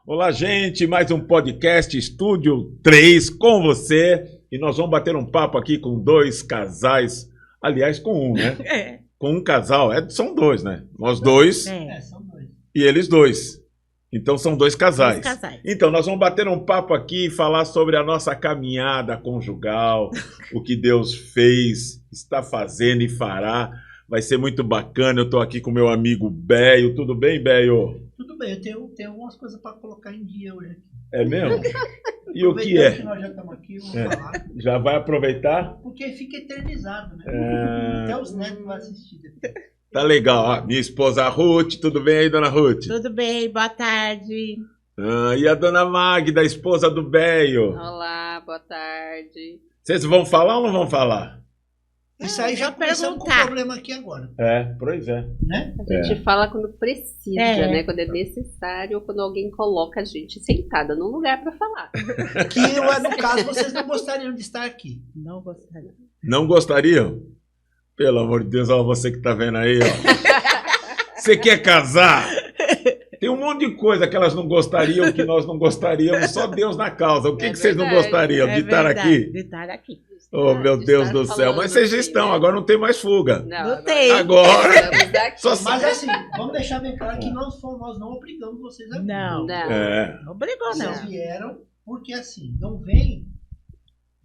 Olá, gente, mais um podcast Estúdio 3 com você. E nós vamos bater um papo aqui com dois casais. Aliás, com um, né? Com um casal. São dois, né? Nós dois São dois. e eles dois. Então são dois casais. Dois casais. Então nós vamos bater um papo aqui e falar sobre a nossa caminhada conjugal, o que Deus fez, está fazendo e fará. Vai ser muito bacana. Eu estou aqui com meu amigo Beio. Tudo bem, Beio? Tudo bem, eu tenho algumas coisas para colocar em dia hoje aqui. É mesmo? E o que é? Que nós já estamos aqui, vamos falar. Já vai aproveitar? Porque fica eternizado, né? Até os netos vão assistir depois. Tá legal. Ó, minha esposa Ruth. Tudo bem aí, dona Ruth? Tudo bem, boa tarde. E a dona Magda, a esposa do Beio? Olá, boa tarde. Vocês vão falar ou não vão falar? Isso aí já vou começamos com o perguntar. problema aqui agora, Pois é. né? A gente fala quando precisa, É. né? Quando é necessário ou quando alguém coloca a gente sentada num lugar para falar. Que no caso vocês não gostariam de estar aqui. Não gostaria. Não gostariam? Pelo amor de Deus, olha você que tá vendo aí, ó. Você quer casar? Tem um monte de coisa que elas não gostariam, que nós não gostaríamos, só Deus na causa. O que, É que vocês não verdade. gostariam? De estar aqui? De estar aqui. Oh, meu De Deus estar do céu. falando Mas vocês já assim, estão, né? agora não tem mais fuga. Não tem. Agora. Estamos aqui. Só Mas assim, vamos deixar bem claro que nós não obrigamos vocês a vir. Não. Não. Não obrigou, não. Vocês vieram porque assim, não vem,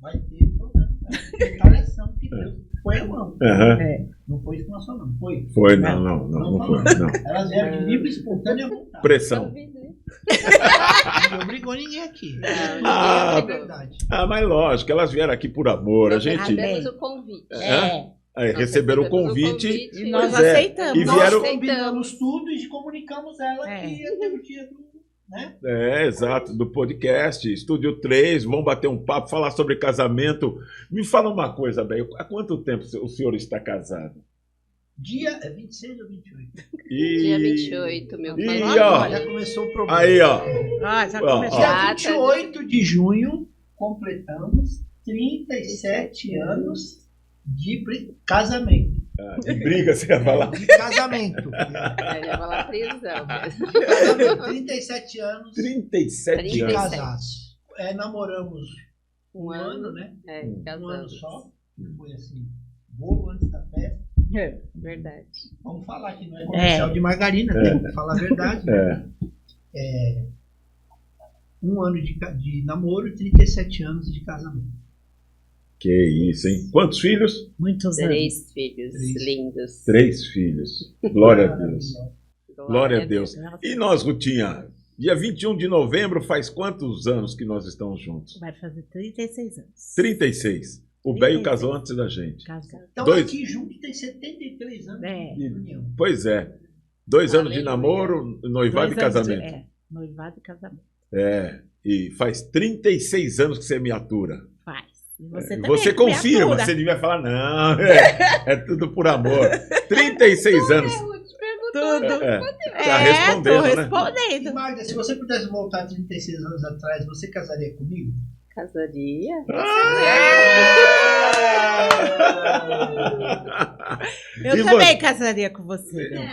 vai ter problema. Retaliação que Deus foi a mão. Aham. Não foi isso que nós falamos, foi. Foi, não foi. Não. Elas vieram de livre e espontânea vontade. Pressão. Não obrigou ninguém aqui. Ah, É verdade. Mas lógico, elas vieram aqui por amor. A Nós gente recebemos o convite. aí, Nós receberam o recebemos convite. E nós Pois é. aceitamos. E Nós vieram- combinamos tudo e comunicamos ela É. que ia ter o dia do. Né? Exato, do podcast, Estúdio 3, vamos bater um papo, falar sobre casamento. Me fala uma coisa, Beio, há quanto tempo o senhor está casado? Dia 26 ou 28? Dia 28, meu Ih, pai. ó. Já começou o problema. Aí, ó. Já Ó, começou. Dia ó. 28 de junho, completamos 37 anos de casamento. De briga, você ia falar. De casamento. Eu ia falar prisão. De casamento. 37 anos 37 de anos. casados. Namoramos um ano, né? É, Um ano casamos. só. Foi assim, bolo antes da festa. Verdade. Vamos falar que não é comercial de margarina, tem que falar a verdade. É. Um ano de namoro e 37 anos de casamento. Que isso, hein? Quantos filhos? Muitos anos. 3 filhos Três. lindos. 3 filhos. Glória a Deus. Glória a Deus. E nós, Rutinha, dia 21 de novembro, faz quantos anos que nós estamos juntos? Vai fazer 36 anos. 36. O 36. Beio casou antes da gente. Casou. Então Dois. aqui junto tem 73 anos É. de união. Pois é. 2 anos de Aleluia. namoro, noivado e 2 anos casamento. Noivado e casamento. E faz 36 anos que você me atura. Faz. E você também. Você me confirma, atura. você devia falar, não, é tudo por amor. 36 anos. Tudo. Tá respondendo, tô né? E respondendo. Magda, se você pudesse voltar 36 anos atrás, você casaria comigo? Casaria? Eu E também casaria com você. Né?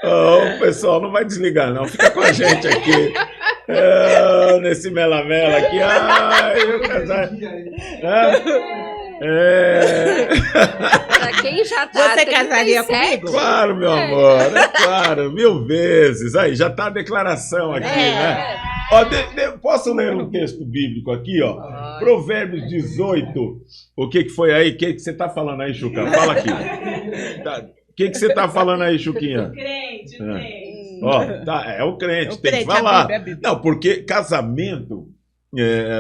O pessoal não vai desligar, não. Fica com a gente aqui. Nesse mela-mela aqui. Eu casar. Pra quem já tá. Você casaria 37, comigo? Claro, meu amor. É claro, 1000 vezes. Aí, já tá a declaração aqui, né? Ó, posso ler um texto bíblico aqui, ó? Pode. Provérbios 18. O que foi aí? O que você tá falando aí, Chuca? Fala aqui. O que você tá falando aí, Chuquinha? Crente, Ó, é o crente, tem que falar. Não, porque casamento,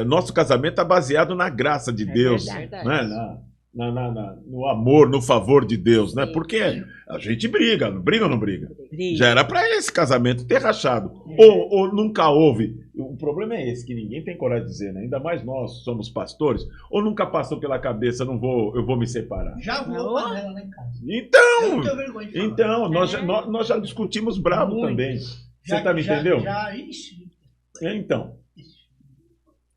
nosso casamento é baseado na graça de Deus, verdade. né? No amor, no favor de Deus, né? Sim. Porque a gente briga, briga ou não briga? Briga. Já era para esse casamento ter rachado. Ou nunca houve. O problema é esse, que ninguém tem coragem de dizer, né? Ainda mais nós somos pastores. Ou nunca passou pela cabeça, eu vou me separar. Já voou Não. panela lá em casa. Eu Então, não tenho vergonha de falar. então nós já discutimos bravo Muito. também. Você tá me entendendo? Ixi.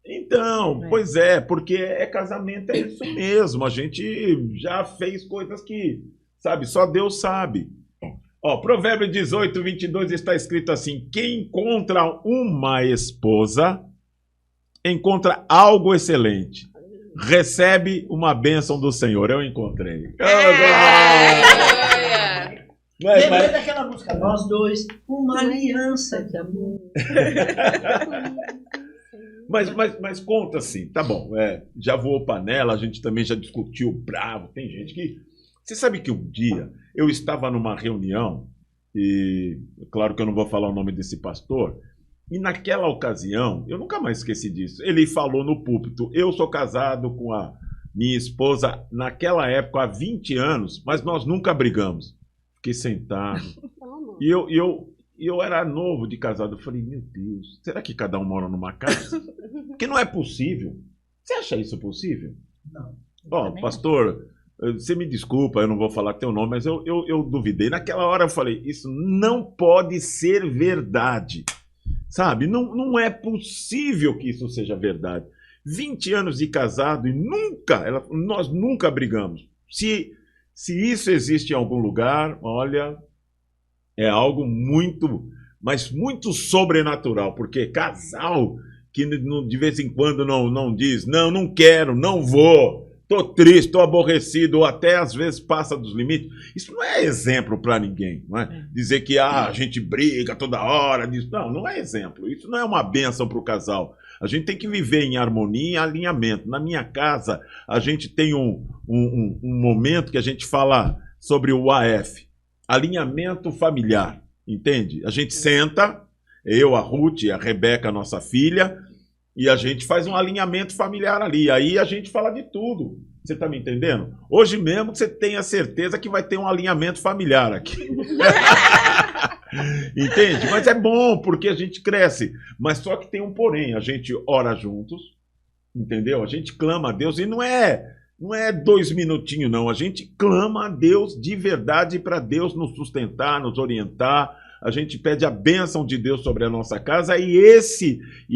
Então, pois é, porque casamento é isso mesmo. A gente já fez coisas que, sabe, só Deus sabe. Ó, Provérbio 18, 22 está escrito assim: quem encontra uma esposa, encontra algo excelente. Recebe uma bênção do Senhor. Eu encontrei. Lembrei daquela música, nós dois, uma aliança de amor. Mas conta assim, tá bom, já voou panela, a gente também já discutiu bravo, tem gente que... Você sabe que um dia eu estava numa reunião, e claro que eu não vou falar o nome desse pastor, e naquela ocasião, eu nunca mais esqueci disso, ele falou no púlpito: eu sou casado com a minha esposa naquela época há 20 anos, mas nós nunca brigamos. Fiquei sentado, e eu era novo de casado. Eu falei: meu Deus, será que cada um mora numa casa? Porque não é possível. Você acha isso possível? Não. Ó, pastor, você me desculpa, eu não vou falar teu nome, mas eu duvidei. Naquela hora eu falei: isso não pode ser verdade. Sabe? Não é possível que isso seja verdade. 20 anos de casado e nós nunca brigamos. Se isso existe em algum lugar, olha, é algo muito, mas muito sobrenatural, porque casal que de vez em quando não diz: não quero, não vou, tô triste, tô aborrecido, ou até às vezes passa dos limites, isso não é exemplo para ninguém, não é? Dizer que a gente briga toda hora, não é exemplo, isso não é uma bênção para o casal. A gente tem que viver em harmonia e alinhamento. Na minha casa, a gente tem um momento que a gente fala sobre o AF, alinhamento familiar, entende? A gente senta, eu, a Ruth e a Rebeca, nossa filha, e a gente faz um alinhamento familiar ali. Aí a gente fala de tudo. Você está me entendendo? Hoje mesmo você tem a certeza que vai ter um alinhamento familiar aqui. Entende? Mas é bom, porque a gente cresce. Mas só que tem um porém. A gente ora juntos, entendeu? A gente clama a Deus e não é 2 minutinhos, não. A gente clama a Deus de verdade para Deus nos sustentar, nos orientar. A gente pede a bênção de Deus sobre a nossa casa e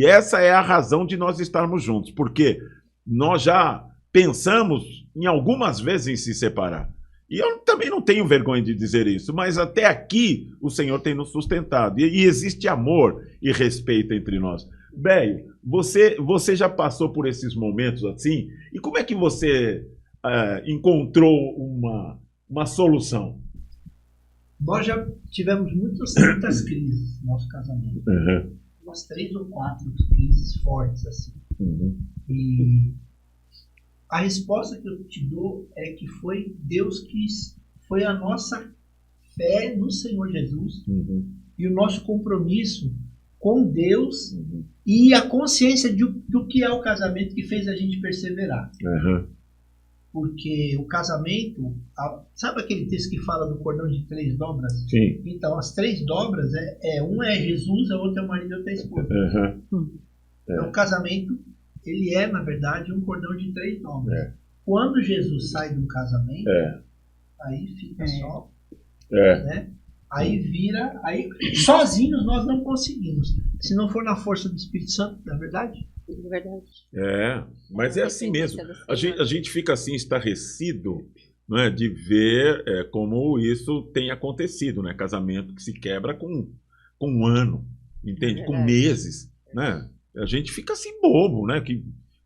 essa é a razão de nós estarmos juntos, porque nós já pensamos em algumas vezes em se separar. E eu também não tenho vergonha de dizer isso, mas até aqui o Senhor tem nos sustentado. E existe amor e respeito entre nós. Béio, você já passou por esses momentos assim? E como é que você encontrou uma solução? Nós já tivemos muitas crises no nosso casamento. Uhum. Umas 3 ou 4 crises fortes, assim. Uhum. E a resposta que eu te dou é que foi Deus foi a nossa fé no Senhor Jesus, uhum, e o nosso compromisso com Deus, uhum, e a consciência do que é o casamento que fez a gente perseverar. uhum. Porque o casamento, sabe aquele texto que fala do cordão de 3 dobras? Sim. Então, as 3 dobras, um é Jesus, a outra é o marido e a outra é a esposa. Uhum. Então, o casamento, ele é, na verdade, um cordão de 3 dobras. É. Quando Jesus sai do casamento, aí fica só, né? Aí vira, sozinhos nós não conseguimos. Se não for na força do Espírito Santo, na verdade. Verdade. Mas é assim mesmo. A gente fica assim estarrecido, né, de ver como isso tem acontecido, né? Casamento que se quebra com 1 ano, entende? Com meses, né? A gente fica assim bobo, né?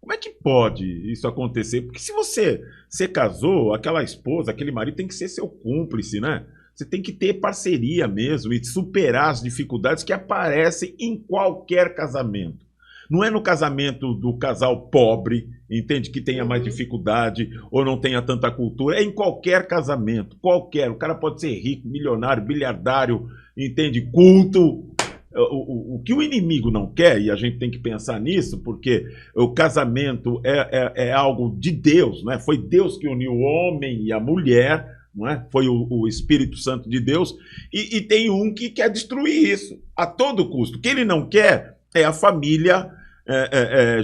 Como é que pode isso acontecer? Porque se você casou, aquela esposa, aquele marido tem que ser seu cúmplice, né? Você tem que ter parceria mesmo e superar as dificuldades que aparecem em qualquer casamento. Não é no casamento do casal pobre, entende, que tenha mais dificuldade ou não tenha tanta cultura. É em qualquer casamento, qualquer. O cara pode ser rico, milionário, bilhardário, entende, culto. O que o inimigo não quer, e a gente tem que pensar nisso, porque o casamento é algo de Deus, né? Foi Deus que uniu o homem e a mulher, não é? Foi o Espírito Santo de Deus, e tem um que quer destruir isso a todo custo. O que ele não quer é a família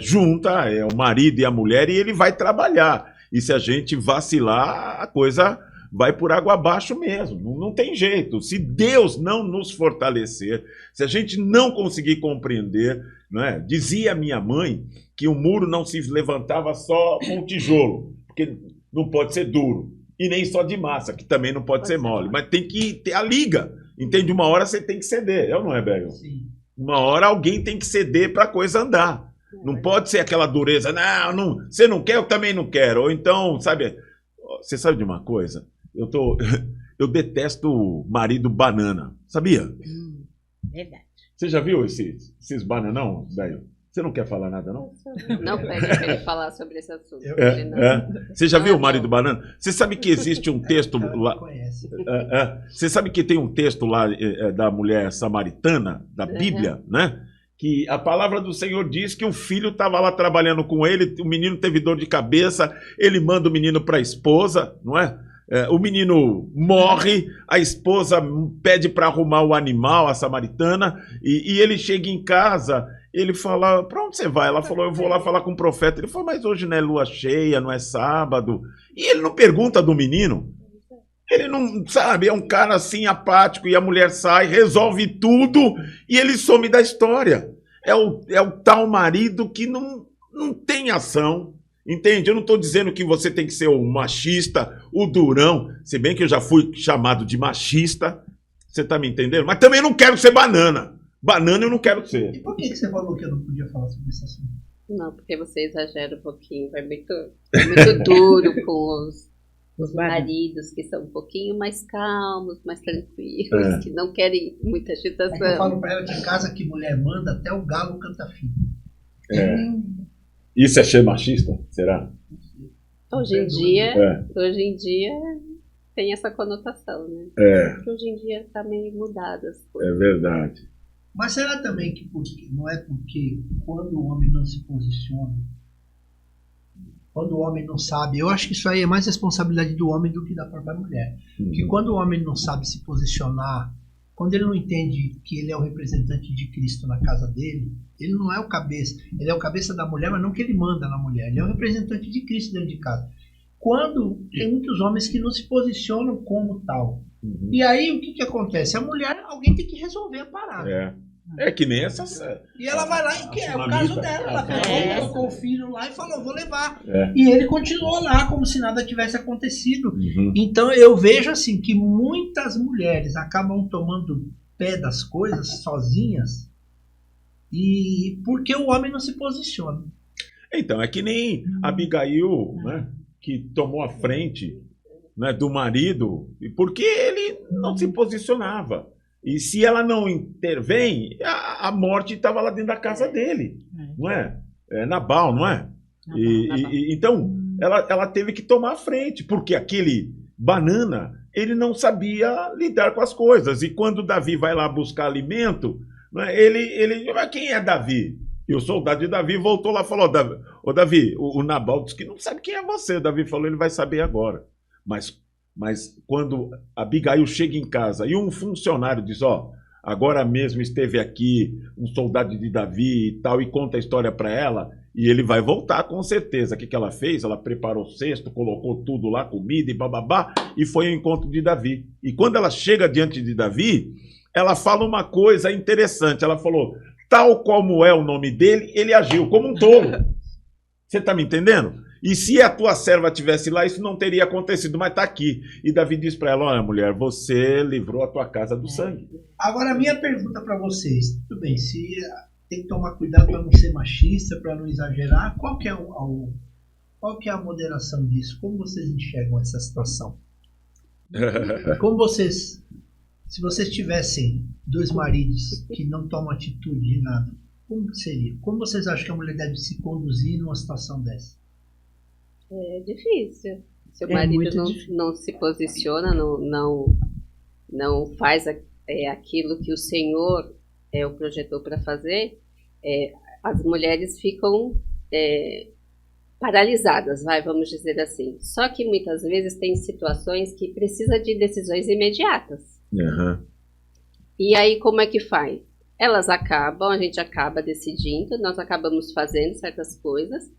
junta, é o marido e a mulher, e ele vai trabalhar. E se a gente vacilar, a coisa vai por água abaixo mesmo. Não tem jeito. Se Deus não nos fortalecer, se a gente não conseguir compreender, não é? Dizia minha mãe que o muro não se levantava só com tijolo, porque não pode ser duro. E nem só de massa, que também não pode ser mole. Mas tem que ter a liga. Entende? Uma hora você tem que ceder. É ou não é, Bel? Sim. Uma hora alguém tem que ceder para a coisa andar. Não pode ser aquela dureza. Não, você não quer, eu também não quero. Ou então, sabe... Você sabe de uma coisa? Eu detesto marido banana. Sabia? Verdade. Você já viu esses bananão, velho? Você não quer falar nada, não? Não pede para ele falar sobre esse assunto. Você já viu o marido banana? Você sabe que existe um texto lá... Conhece. Você sabe que tem um texto lá da mulher samaritana, da Bíblia, né? Que a palavra do Senhor diz que o filho estava lá trabalhando com ele, o menino teve dor de cabeça, ele manda o menino para a esposa, não é? O menino morre, a esposa pede para arrumar o animal, a samaritana, e ele chega em casa, ele fala, para onde você vai? Ela falou, eu vou lá falar com o profeta. Ele falou, mas hoje não é lua cheia, não é sábado. E ele não pergunta do menino. Ele não, sabe, é um cara assim apático, e a mulher sai, resolve tudo, e ele some da história. É o tal marido que não tem ação. Entende? Eu não estou dizendo que você tem que ser o machista, o durão, se bem que eu já fui chamado de machista, você está me entendendo? Mas também não quero ser banana. Banana eu não quero ser. E por que você falou que eu não podia falar sobre esse assunto? Não, porque você exagera um pouquinho, vai muito duro com os maridos que são um pouquinho mais calmos, mais tranquilos, que não querem muita agitação. Eu falo para ela que em casa que mulher manda, até o galo canta fino. Isso é ser machista? Será? Hoje em dia tem essa conotação, né? Porque hoje em dia está meio mudado as coisas. É verdade. Mas será também que não é porque quando o homem não se posiciona, quando o homem não sabe, eu acho que isso aí é mais responsabilidade do homem do que da própria mulher. Porque quando o homem não sabe se posicionar, quando ele não entende que ele é o representante de Cristo na casa dele, ele não é o cabeça. Ele é o cabeça da mulher, mas não que ele manda na mulher. Ele é o representante de Cristo dentro de casa. Quando tem muitos homens que não se posicionam como tal. E aí o que acontece? A mulher, alguém tem que resolver a parada. É que nem essa... E ela vai lá e quer, é o caso dela. Ela colocou o filho lá e falou, vou levar. E ele continuou lá como se nada tivesse acontecido. Então eu vejo assim que muitas mulheres acabam tomando pé das coisas sozinhas e porque o homem não se posiciona. Então, é que nem Abigail, né, que tomou a frente, né, do marido, porque ele não se posicionava. E se ela não intervém, a morte estava lá dentro da casa dele, não é? Nabal, não é? Então, ela teve que tomar a frente, porque aquele banana, ele não sabia lidar com as coisas. E quando Davi vai lá buscar alimento, não é? Mas quem é Davi? E o soldado de Davi voltou lá e falou, Davi, o Nabal disse que não sabe quem é você. Davi falou, ele vai saber agora. Mas quando Abigail chega em casa e um funcionário diz, agora mesmo esteve aqui um soldado de Davi e tal, e conta a história para ela, e ele vai voltar com certeza. O que ela fez? Ela preparou o cesto, colocou tudo lá, comida e bababá, e foi ao encontro de Davi. E quando ela chega diante de Davi, ela fala uma coisa interessante. Ela falou, tal como é o nome dele, ele agiu como um tolo. Você está me entendendo? E se a tua serva estivesse lá, isso não teria acontecido, mas está aqui. E Davi diz para ela, olha, mulher, você livrou a tua casa do sangue. Agora, a minha pergunta para vocês, tudo bem, se tem que tomar cuidado para não ser machista, para não exagerar, qual que é a moderação disso? Como vocês enxergam essa situação? Se vocês tivessem dois maridos que não tomam atitude de nada, como seria? Como vocês acham que a mulher deve se conduzir numa situação dessa? É difícil. Se o marido não se posiciona, não faz aquilo que o Senhor o projetou para fazer, as mulheres ficam paralisadas, vamos dizer assim. Só que muitas vezes tem situações que precisa de decisões imediatas. E aí como é que faz? A gente acaba decidindo, nós acabamos fazendo certas coisas,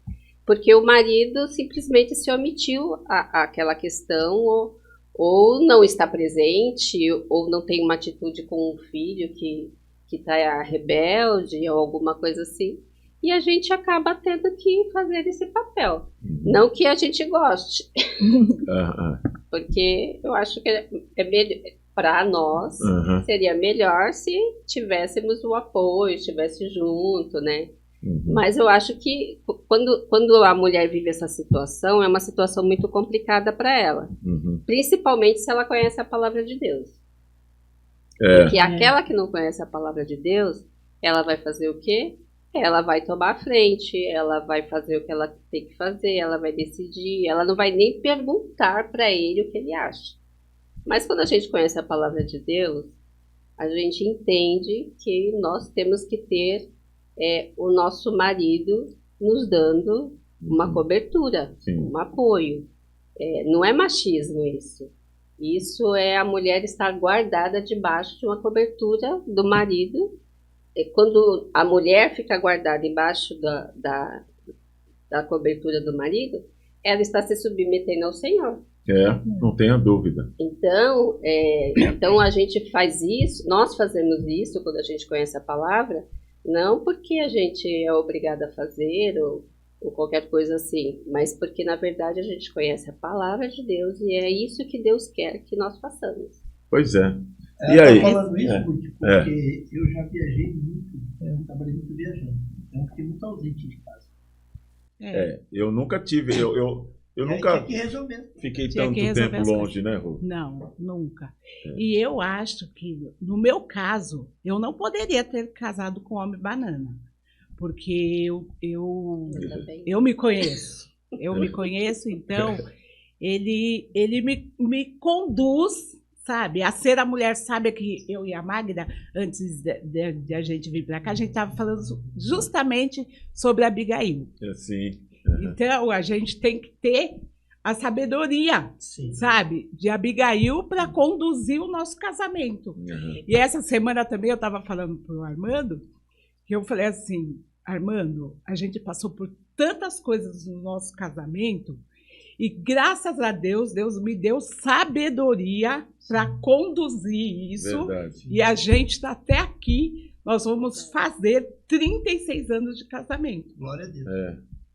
porque o marido simplesmente se omitiu àquela questão, ou não está presente, ou não tem uma atitude com o filho que está rebelde, ou alguma coisa assim. E a gente acaba tendo que fazer esse papel. Não que a gente goste. Porque eu acho que para nós seria melhor se tivéssemos o apoio, estivesse junto, né? Mas eu acho que quando a mulher vive essa situação, é uma situação muito complicada para ela. Principalmente se ela conhece a palavra de Deus. Porque aquela que não conhece a palavra de Deus, ela vai fazer o quê? Ela vai tomar a frente, ela vai fazer o que ela tem que fazer, ela vai decidir, ela não vai nem perguntar para ele o que ele acha. Mas quando a gente conhece a palavra de Deus, a gente entende que nós temos que ter o nosso marido nos dando uma cobertura, um apoio. Não é machismo isso. Isso é a mulher estar guardada debaixo de uma cobertura do marido. Quando a mulher fica guardada embaixo da cobertura do marido, ela está se submetendo ao Senhor. Não tenha dúvida. Então a gente faz isso, nós fazemos isso quando a gente conhece a palavra, não porque a gente é obrigada a fazer ou qualquer coisa assim, mas porque na verdade a gente conhece a palavra de Deus e é isso que Deus quer que nós façamos. Pois é. E aí? Eu tô falando isso porque eu já viajei muito, trabalhei muito viajando, então fiquei muito ausente de casa. Eu nunca tive, eu nunca fiquei tanto tempo longe, né, Rô? Não, nunca. E eu acho que, no meu caso, eu não poderia ter casado com homem banana, porque eu me conheço. Eu me conheço, então, ele me conduz, sabe, a ser a mulher sábia que eu e a Magda, antes de a gente vir para cá, a gente estava falando justamente sobre a Abigail. Sim. Então, a gente tem que ter a sabedoria, sabe, de Abigail para conduzir o nosso casamento. E essa semana também eu estava falando para o Armando, que eu falei assim, Armando, a gente passou por tantas coisas no nosso casamento e graças a Deus, Deus me deu sabedoria para conduzir isso. Verdade. E a gente está até aqui, nós vamos fazer 36 anos de casamento. Glória a Deus.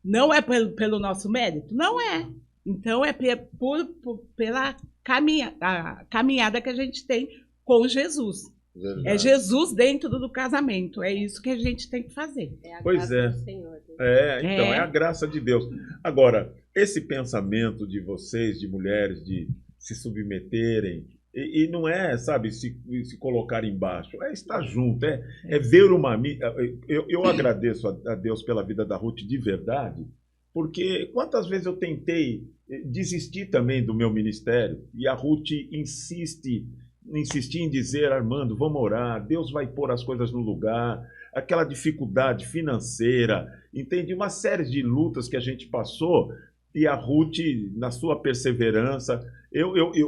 Não é pelo nosso mérito? Não é. Então, é pela caminhada que a gente tem com Jesus. Verdade. É Jesus dentro do casamento. É isso que a gente tem que fazer. É a graça do Senhor. É a graça de Deus. Agora, esse pensamento de vocês, de mulheres, de se submeterem, e não é, sabe, se colocar embaixo, é estar junto, é ver uma amiga. Eu agradeço a Deus pela vida da Ruth de verdade, porque quantas vezes eu tentei desistir também do meu ministério, e a Ruth insistia em dizer, Armando, vamos orar, Deus vai pôr as coisas no lugar, aquela dificuldade financeira, entende? Uma série de lutas que a gente passou, e a Ruth, na sua perseverança,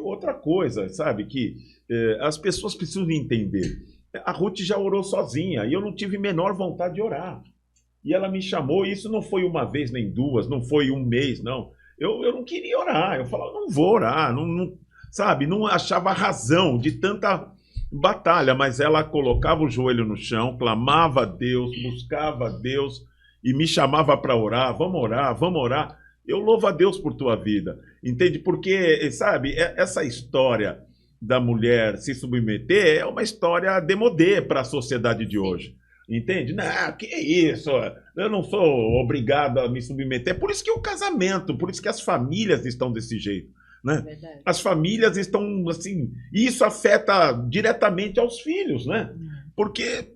outra coisa, sabe, que as pessoas precisam entender, a Ruth já orou sozinha, e eu não tive menor vontade de orar, e ela me chamou, e isso não foi uma vez nem duas, não foi um mês, não, eu não queria orar, eu falava, não vou orar, sabe, não achava razão de tanta batalha, mas ela colocava o joelho no chão, clamava a Deus, buscava a Deus e me chamava para orar, vamos orar, vamos orar. Eu louvo a Deus por tua vida, entende? Porque, sabe, essa história da mulher se submeter é uma história demodê para a sociedade de hoje, entende? Não, que isso, eu não sou obrigado a me submeter, é por isso que o casamento, por isso que as famílias estão desse jeito. Né? As famílias estão assim, e isso afeta diretamente aos filhos, né? Porque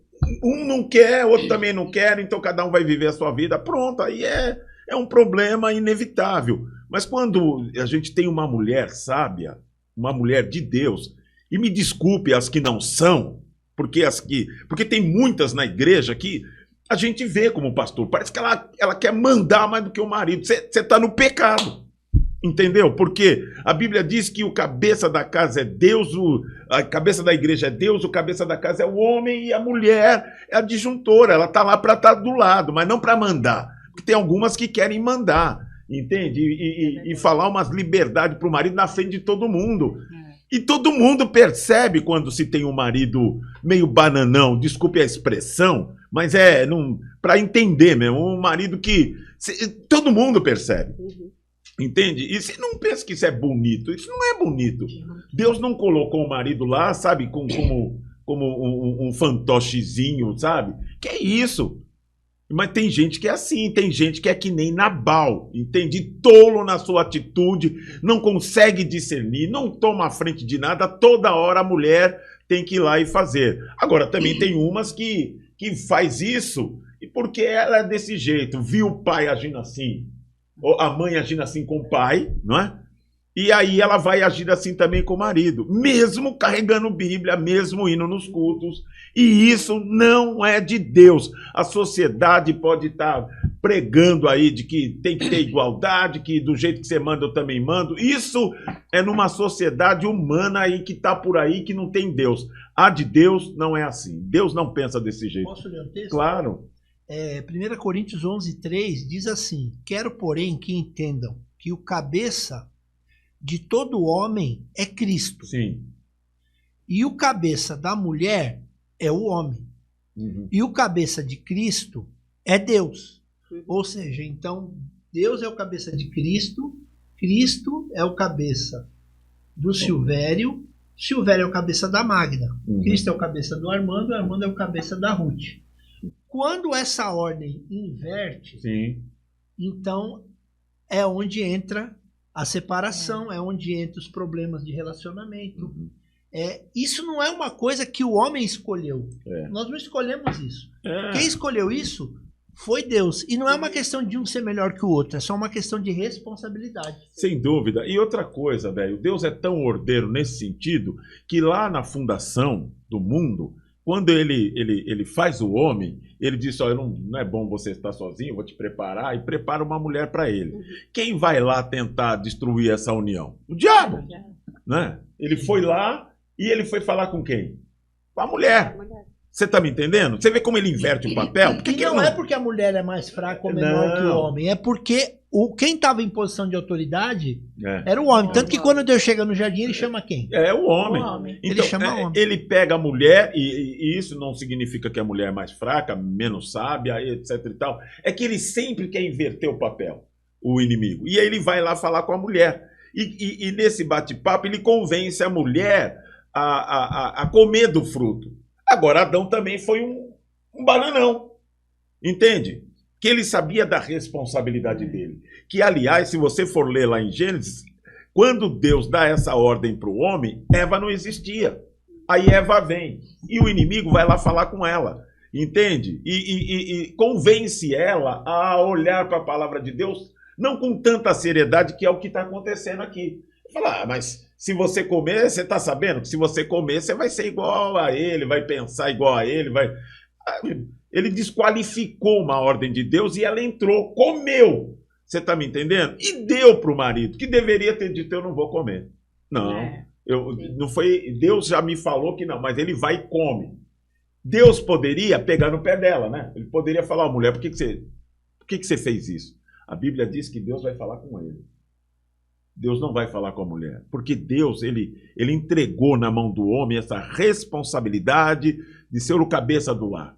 um não quer, outro também não quer, então cada um vai viver a sua vida, pronto, aí é um problema inevitável. Mas quando a gente tem uma mulher sábia, uma mulher de Deus, e me desculpe as que não são, porque tem muitas na igreja que a gente vê como pastor, parece que ela quer mandar mais do que o marido, você está no pecado. Entendeu? Porque a Bíblia diz que o cabeça da casa é Deus, a cabeça da igreja é Deus, o cabeça da casa é o homem e a mulher é a disjuntora. Ela está lá para estar do lado, mas não para mandar. Porque tem algumas que querem mandar, entende? E falar umas liberdades para o marido na frente de todo mundo. E todo mundo percebe quando se tem um marido meio bananão, desculpe a expressão, mas para entender mesmo, um marido que todo mundo percebe. Entende? E você não pensa que isso é bonito. Isso não é bonito. Deus não colocou o marido lá, sabe, como um fantochezinho, sabe? Que é isso? Mas tem gente que é assim, tem gente que é que nem Nabal, entende? Tolo na sua atitude, não consegue discernir, não toma a frente de nada, toda hora a mulher tem que ir lá e fazer. Agora, também tem umas que faz isso, e porque ela é desse jeito, viu o pai agindo assim, ou a mãe agindo assim com o pai, não é? E aí ela vai agir assim também com o marido, mesmo carregando Bíblia, mesmo indo nos cultos. E isso não é de Deus. A sociedade pode estar pregando aí de que tem que ter igualdade, que do jeito que você manda eu também mando. Isso é numa sociedade humana aí que está por aí, que não tem Deus. A de Deus não é assim. Deus não pensa desse jeito. Posso ler um texto? Claro. 1 Coríntios 11:3 diz assim: quero, porém, que entendam que o cabeça de todo homem é Cristo. Sim. E o cabeça da mulher é o homem. Uhum. E o cabeça de Cristo é Deus. Ou seja, então, Deus é o cabeça de Cristo, Cristo é o cabeça do Silvério, Silvério é o cabeça da Magda, Cristo é o cabeça do Armando, Armando é o cabeça da Ruth. Quando essa ordem inverte, Sim. então é onde entra a separação, é onde entra os problemas de relacionamento. Isso não é uma coisa que o homem escolheu. Nós não escolhemos isso. Quem escolheu isso foi Deus. E não é uma questão de um ser melhor que o outro, é só uma questão de responsabilidade. Sem dúvida. E outra coisa, velho, Deus é tão ordeiro nesse sentido que lá na fundação do mundo, quando ele faz o homem, ele diz, olha, não é bom você estar sozinho, eu vou te preparar, e prepara uma mulher para ele. Quem vai lá tentar destruir essa união? O diabo. Né? Ele foi lá e ele foi falar com quem? Com a mulher. Você tá me entendendo? Você vê como ele inverte o papel? E não é porque a mulher é mais fraca ou menor que o homem, é porque quem estava em posição de autoridade era o homem. Tanto que quando Deus chega no jardim, ele chama quem? É o homem. Então, ele chama o homem. Ele pega a mulher, e isso não significa que a mulher é mais fraca, menos sábia, etc e tal. É que ele sempre quer inverter o papel, o inimigo. E aí ele vai lá falar com a mulher. E nesse bate-papo, ele convence a mulher a comer do fruto. Agora, Adão também foi um bananão, entende? Que ele sabia da responsabilidade dele. Que, aliás, se você for ler lá em Gênesis, quando Deus dá essa ordem para o homem, Eva não existia. Aí Eva vem e o inimigo vai lá falar com ela, entende? E convence ela a olhar para a palavra de Deus, não com tanta seriedade, que é o que está acontecendo aqui. Fala, mas se você comer, você está sabendo que se você comer, você vai ser igual a ele, vai pensar igual a ele, vai... Ele desqualificou uma ordem de Deus e ela entrou, comeu. Você está me entendendo? E deu para o marido, que deveria ter dito, eu não vou comer. Não, não foi... Deus já me falou que não, mas ele vai e come. Deus poderia pegar no pé dela, né? Ele poderia falar, oh, mulher, por que você fez isso? A Bíblia diz que Deus vai falar com ele. Deus não vai falar com a mulher, porque Deus ele entregou na mão do homem essa responsabilidade de ser o cabeça do lar.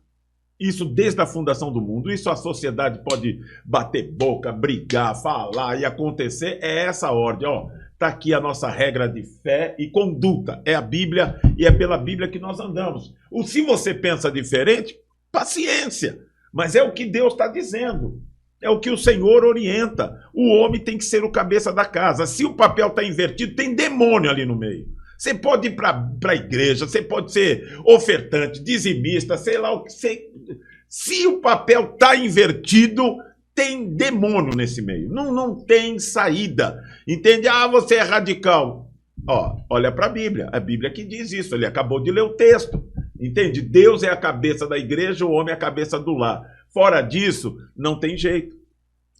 Isso desde a fundação do mundo. Isso a sociedade pode bater boca, brigar, falar e acontecer. É essa ordem, ó. Está aqui a nossa regra de fé e conduta. É a Bíblia e é pela Bíblia que nós andamos. Se você pensa diferente, paciência. Mas é o que Deus está dizendo. É o que o Senhor orienta. O homem tem que ser o cabeça da casa. Se o papel está invertido, tem demônio ali no meio. Você pode ir para a igreja, você pode ser ofertante, dizimista, sei lá o que. Se o papel está invertido, tem demônio nesse meio. Não tem saída. Entende? Ah, você é radical. Ó, olha para a Bíblia. A Bíblia que diz isso. Ele acabou de ler o texto. Entende? Deus é a cabeça da igreja, o homem é a cabeça do lar. Fora disso, não tem jeito,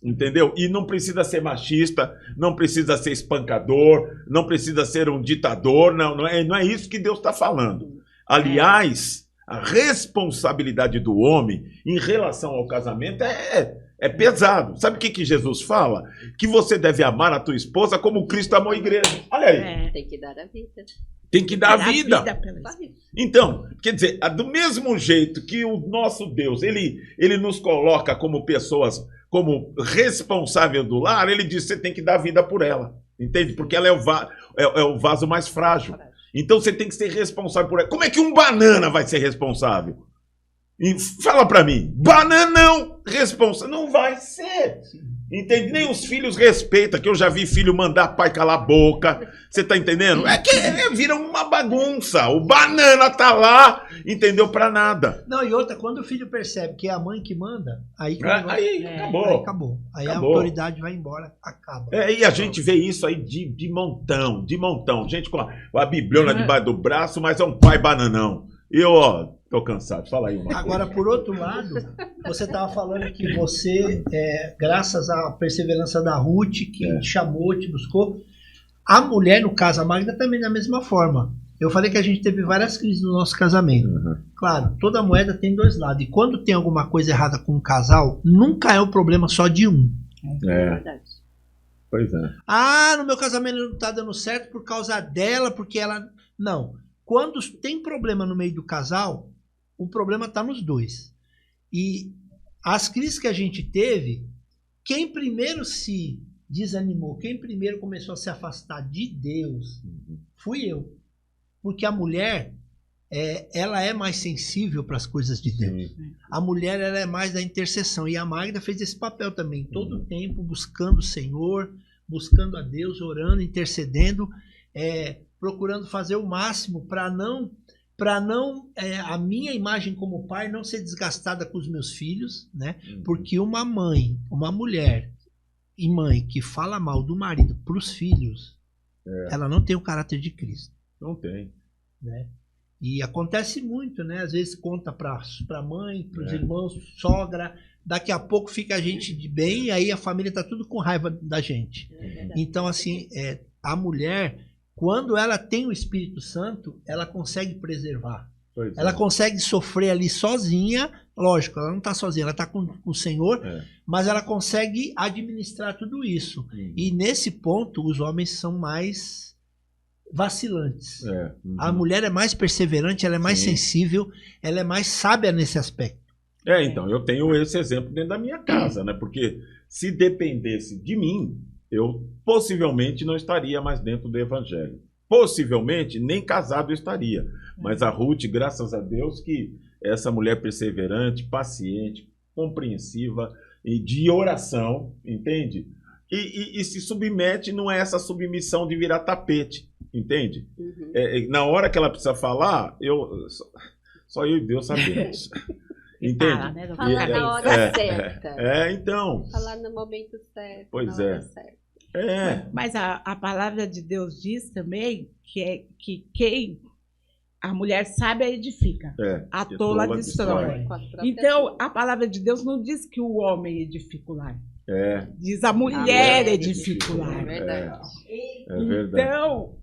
entendeu? E não precisa ser machista, não precisa ser espancador, não precisa ser um ditador, não é isso que Deus está falando. Aliás, a responsabilidade do homem em relação ao casamento é pesado. Sabe o que Jesus fala? Que você deve amar a tua esposa como Cristo amou a igreja. Olha aí. Tem que dar a vida. Tem que dar a vida. Então, quer dizer, do mesmo jeito que o nosso Deus, ele nos coloca como pessoas como responsável do lar, ele diz que você tem que dar vida por ela. Entende? Porque ela é o vaso mais frágil. Então você tem que ser responsável por ela. Como é que um banana vai ser responsável? E fala pra mim. Bananão responsável. Não vai ser. Entende? Nem os filhos respeitam, que eu já vi filho mandar pai calar a boca. Você tá entendendo? É que vira uma bagunça. O banana tá lá, entendeu? Pra nada. Não, e outra, quando o filho percebe que é a mãe que manda, aí acabou. Aí acabou. Aí a autoridade vai embora, acaba. E a gente vê isso aí de montão, de montão. Gente com a bibliona debaixo do braço, mas é um pai bananão. E eu, ó, tô cansado. Fala aí uma coisa. Agora, por outro lado, você estava falando que você, graças à perseverança da Ruth, que te chamou, te buscou, a mulher, no caso, a Magda, também da mesma forma. Eu falei que a gente teve várias crises no nosso casamento. Claro, toda moeda tem dois lados. E quando tem alguma coisa errada com um casal, nunca é o problema só de um. É verdade. Pois é. Ah, no meu casamento não tá dando certo por causa dela, porque ela... Não. Quando tem problema no meio do casal, o problema está nos dois. E as crises que a gente teve, quem primeiro se desanimou, quem primeiro começou a se afastar de Deus, fui eu. Porque a mulher, ela é mais sensível para as coisas de Deus. A mulher, ela é mais da intercessão. E a Magda fez esse papel também, todo o tempo buscando o Senhor, buscando a Deus, orando, intercedendo, procurando fazer o máximo para não a minha imagem como pai não ser desgastada com os meus filhos, né? Porque uma mulher e mãe que fala mal do marido para os filhos, ela não tem o caráter de Cristo. Não tem. Né? E acontece muito, né? Às vezes conta para a mãe, para os irmãos, sogra, daqui a pouco fica a gente de bem e aí a família tá tudo com raiva da gente. Então, assim, a mulher, quando ela tem o Espírito Santo, ela consegue preservar. Ela consegue sofrer ali sozinha, lógico, ela não está sozinha, ela está com o Senhor, mas ela consegue administrar tudo isso. E nesse ponto, os homens são mais vacilantes. A mulher é mais perseverante, ela é mais sensível, ela é mais sábia nesse aspecto. Então, eu tenho esse exemplo dentro da minha casa, né? Porque se dependesse de mim, eu possivelmente não estaria mais dentro do evangelho. Possivelmente nem casado eu estaria. Mas a Ruth, graças a Deus, que é essa mulher perseverante, paciente, compreensiva e de oração, entende? E se submete, não é essa submissão de virar tapete, entende? Na hora que ela precisa falar, só eu e Deus sabemos. Entende? Falar na hora certa. Então. Falar no momento certo. Pois na hora certa. Mas a palavra de Deus diz também que quem a mulher sábia edifica, a tola destrói. Então, a palavra de Deus não diz que o homem edifica o lar. Diz a mulher edifica o lar. É verdade. Então,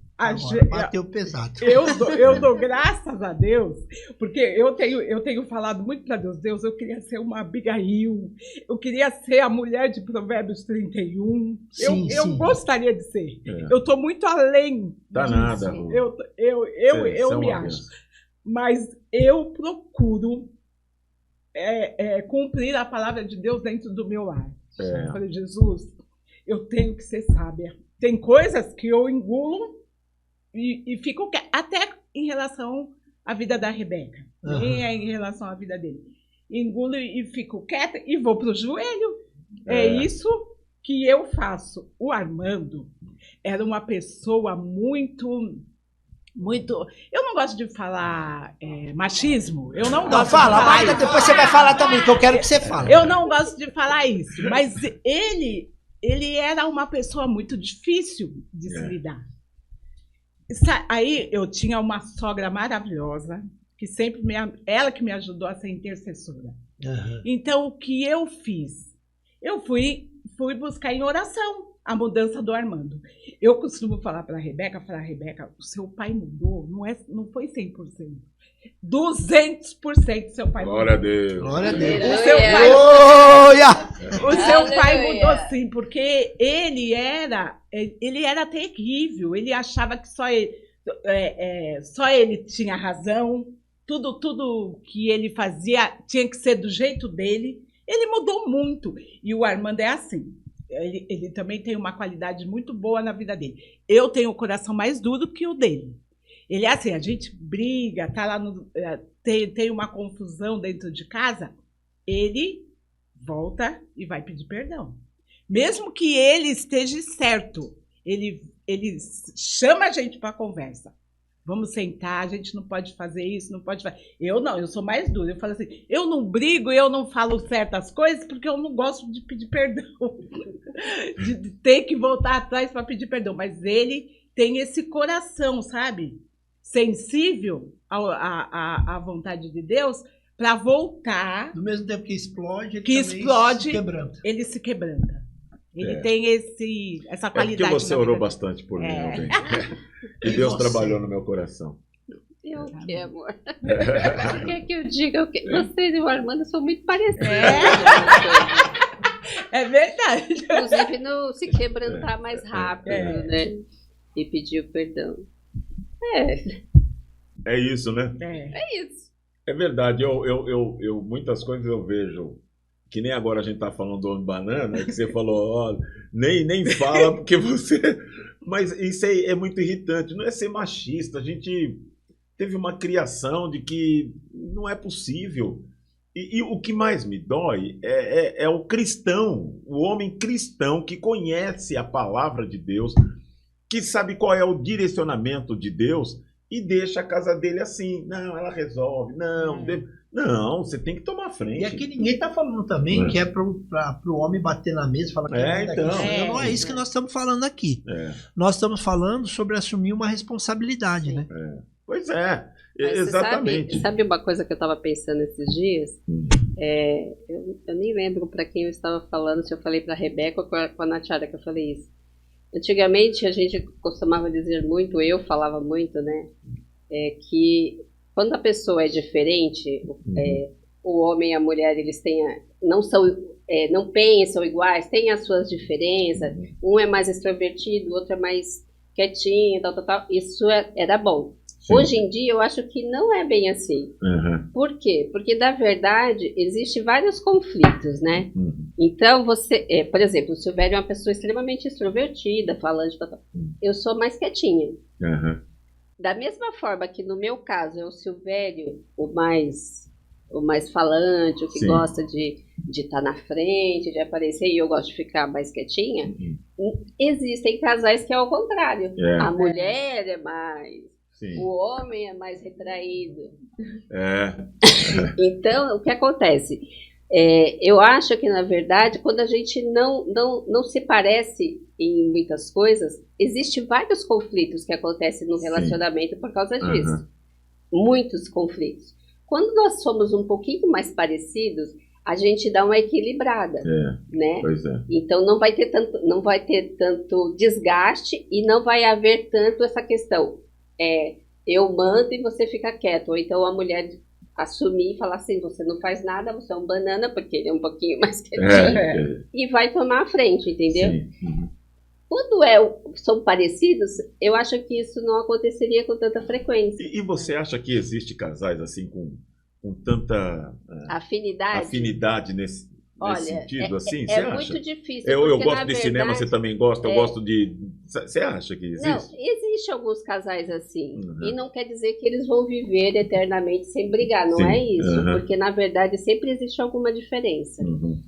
bateu pesado. Eu dou graças a Deus, porque eu tenho falado muito para Deus, eu queria ser uma Abigail, eu queria ser a mulher de Provérbios 31. Eu gostaria de ser. Eu estou muito além disso. Eu me acho. Mas eu procuro cumprir a palavra de Deus dentro do meu lar. Eu falei, Jesus, eu tenho que ser sábia. Tem coisas que eu engulo e fico até em relação à vida da Rebeca, nem em relação à vida dele. Engulo e fico quieta e vou pro joelho. É isso que eu faço. O Armando era uma pessoa muito... Eu não gosto de falar machismo. Eu não gosto de falar isso. Depois você vai falar também, que eu quero que você fale. Eu não gosto de falar isso. Mas ele era uma pessoa muito difícil de se lidar. Aí eu tinha uma sogra maravilhosa, que sempre ela que me ajudou a ser intercessora. Então, o que eu fiz? Eu fui buscar em oração a mudança do Armando. Eu costumo falar para a Rebeca, o seu pai mudou, não foi 100%. 200% seu pai mudou. Glória a Deus. Glória a Deus. O seu pai mudou sim, porque ele era terrível. Ele achava que só ele tinha razão. Tudo que ele fazia tinha que ser do jeito dele. Ele mudou muito. E o Armando é assim. Ele também tem uma qualidade muito boa na vida dele. Eu tenho o coração mais duro que o dele. Ele é assim, a gente briga, tá lá tem uma confusão dentro de casa, ele volta e vai pedir perdão. Mesmo que ele esteja certo, ele chama a gente para conversa. Vamos sentar, a gente não pode fazer isso, não pode fazer. Eu não, eu sou mais dura. Eu falo assim, eu não brigo, eu não falo certas coisas porque eu não gosto de pedir perdão. de ter que voltar atrás para pedir perdão. Mas ele tem esse coração, sabe? Sensível à vontade de Deus para voltar. Do mesmo tempo que explode, ele se quebranta. Ele tem essa qualidade. É porque você orou bastante por mim, bem. E Deus trabalhou no meu coração. Eu o que, amor? Quer que eu diga o quê? Vocês e o Armando são muito parecidos. É verdade. Inclusive no se quebrantar mais rápido, né? E pedir o perdão. É isso, né? É isso. É verdade. Eu muitas coisas eu vejo. Que nem agora a gente tá falando do homem banana, que você falou, ó, nem fala porque você... Mas isso aí é muito irritante. Não é ser machista. A gente teve uma criação de que não é possível. E o que mais me dói é o cristão, o homem cristão que conhece a palavra de Deus, que sabe qual é o direcionamento de Deus e deixa a casa dele assim. Não, ela resolve. Não, você tem que tomar frente. E aqui ninguém está falando também que é para o homem bater na mesa e falar que não é isso que nós estamos falando aqui. Nós estamos falando sobre assumir uma responsabilidade, né? Pois é, exatamente. Sabe uma coisa que eu estava pensando esses dias? Eu nem lembro para quem eu estava falando, se eu falei para a Rebeca ou com a Natiara que eu falei isso. Antigamente a gente costumava dizer muito, eu falava muito, né? Que quando a pessoa é diferente, o homem e a mulher, eles não pensam iguais, têm as suas diferenças, um é mais extrovertido, o outro é mais quietinho, tal. Isso era bom. Sim. Hoje em dia, eu acho que não é bem assim. Por quê? Porque, na verdade, existem vários conflitos, né? Então, por exemplo, o Silvério é uma pessoa extremamente extrovertida, falante, tal. Eu sou mais quietinha. Da mesma forma que no meu caso é o Silvério o mais falante, o que gosta de estar na frente, de aparecer, e eu gosto de ficar mais quietinha, existem casais que é ao contrário. A mulher é mais, o homem é mais retraído. Então, o que acontece? Eu acho que, na verdade, quando a gente não se parece em muitas coisas, existem vários conflitos que acontecem no relacionamento por causa disso. Muitos conflitos. Quando nós somos um pouquinho mais parecidos, a gente dá uma equilibrada, né? Pois é. Então não vai ter tanto desgaste e não vai haver tanto essa questão. Eu mando e você fica quieto. Ou então a mulher assumir e falar assim, você não faz nada, você é um banana, porque ele é um pouquinho mais quietinho, e vai tomar a frente, entendeu? Quando são parecidos, eu acho que isso não aconteceria com tanta frequência. E você acha que existe casais assim com tanta afinidade nesse sentido? Assim, é muito difícil. Eu gosto de cinema, você também gosta, eu gosto de... Você acha que existe? Não, existe alguns casais assim. E não quer dizer que eles vão viver eternamente sem brigar, não é isso. Porque, na verdade, sempre existe alguma diferença.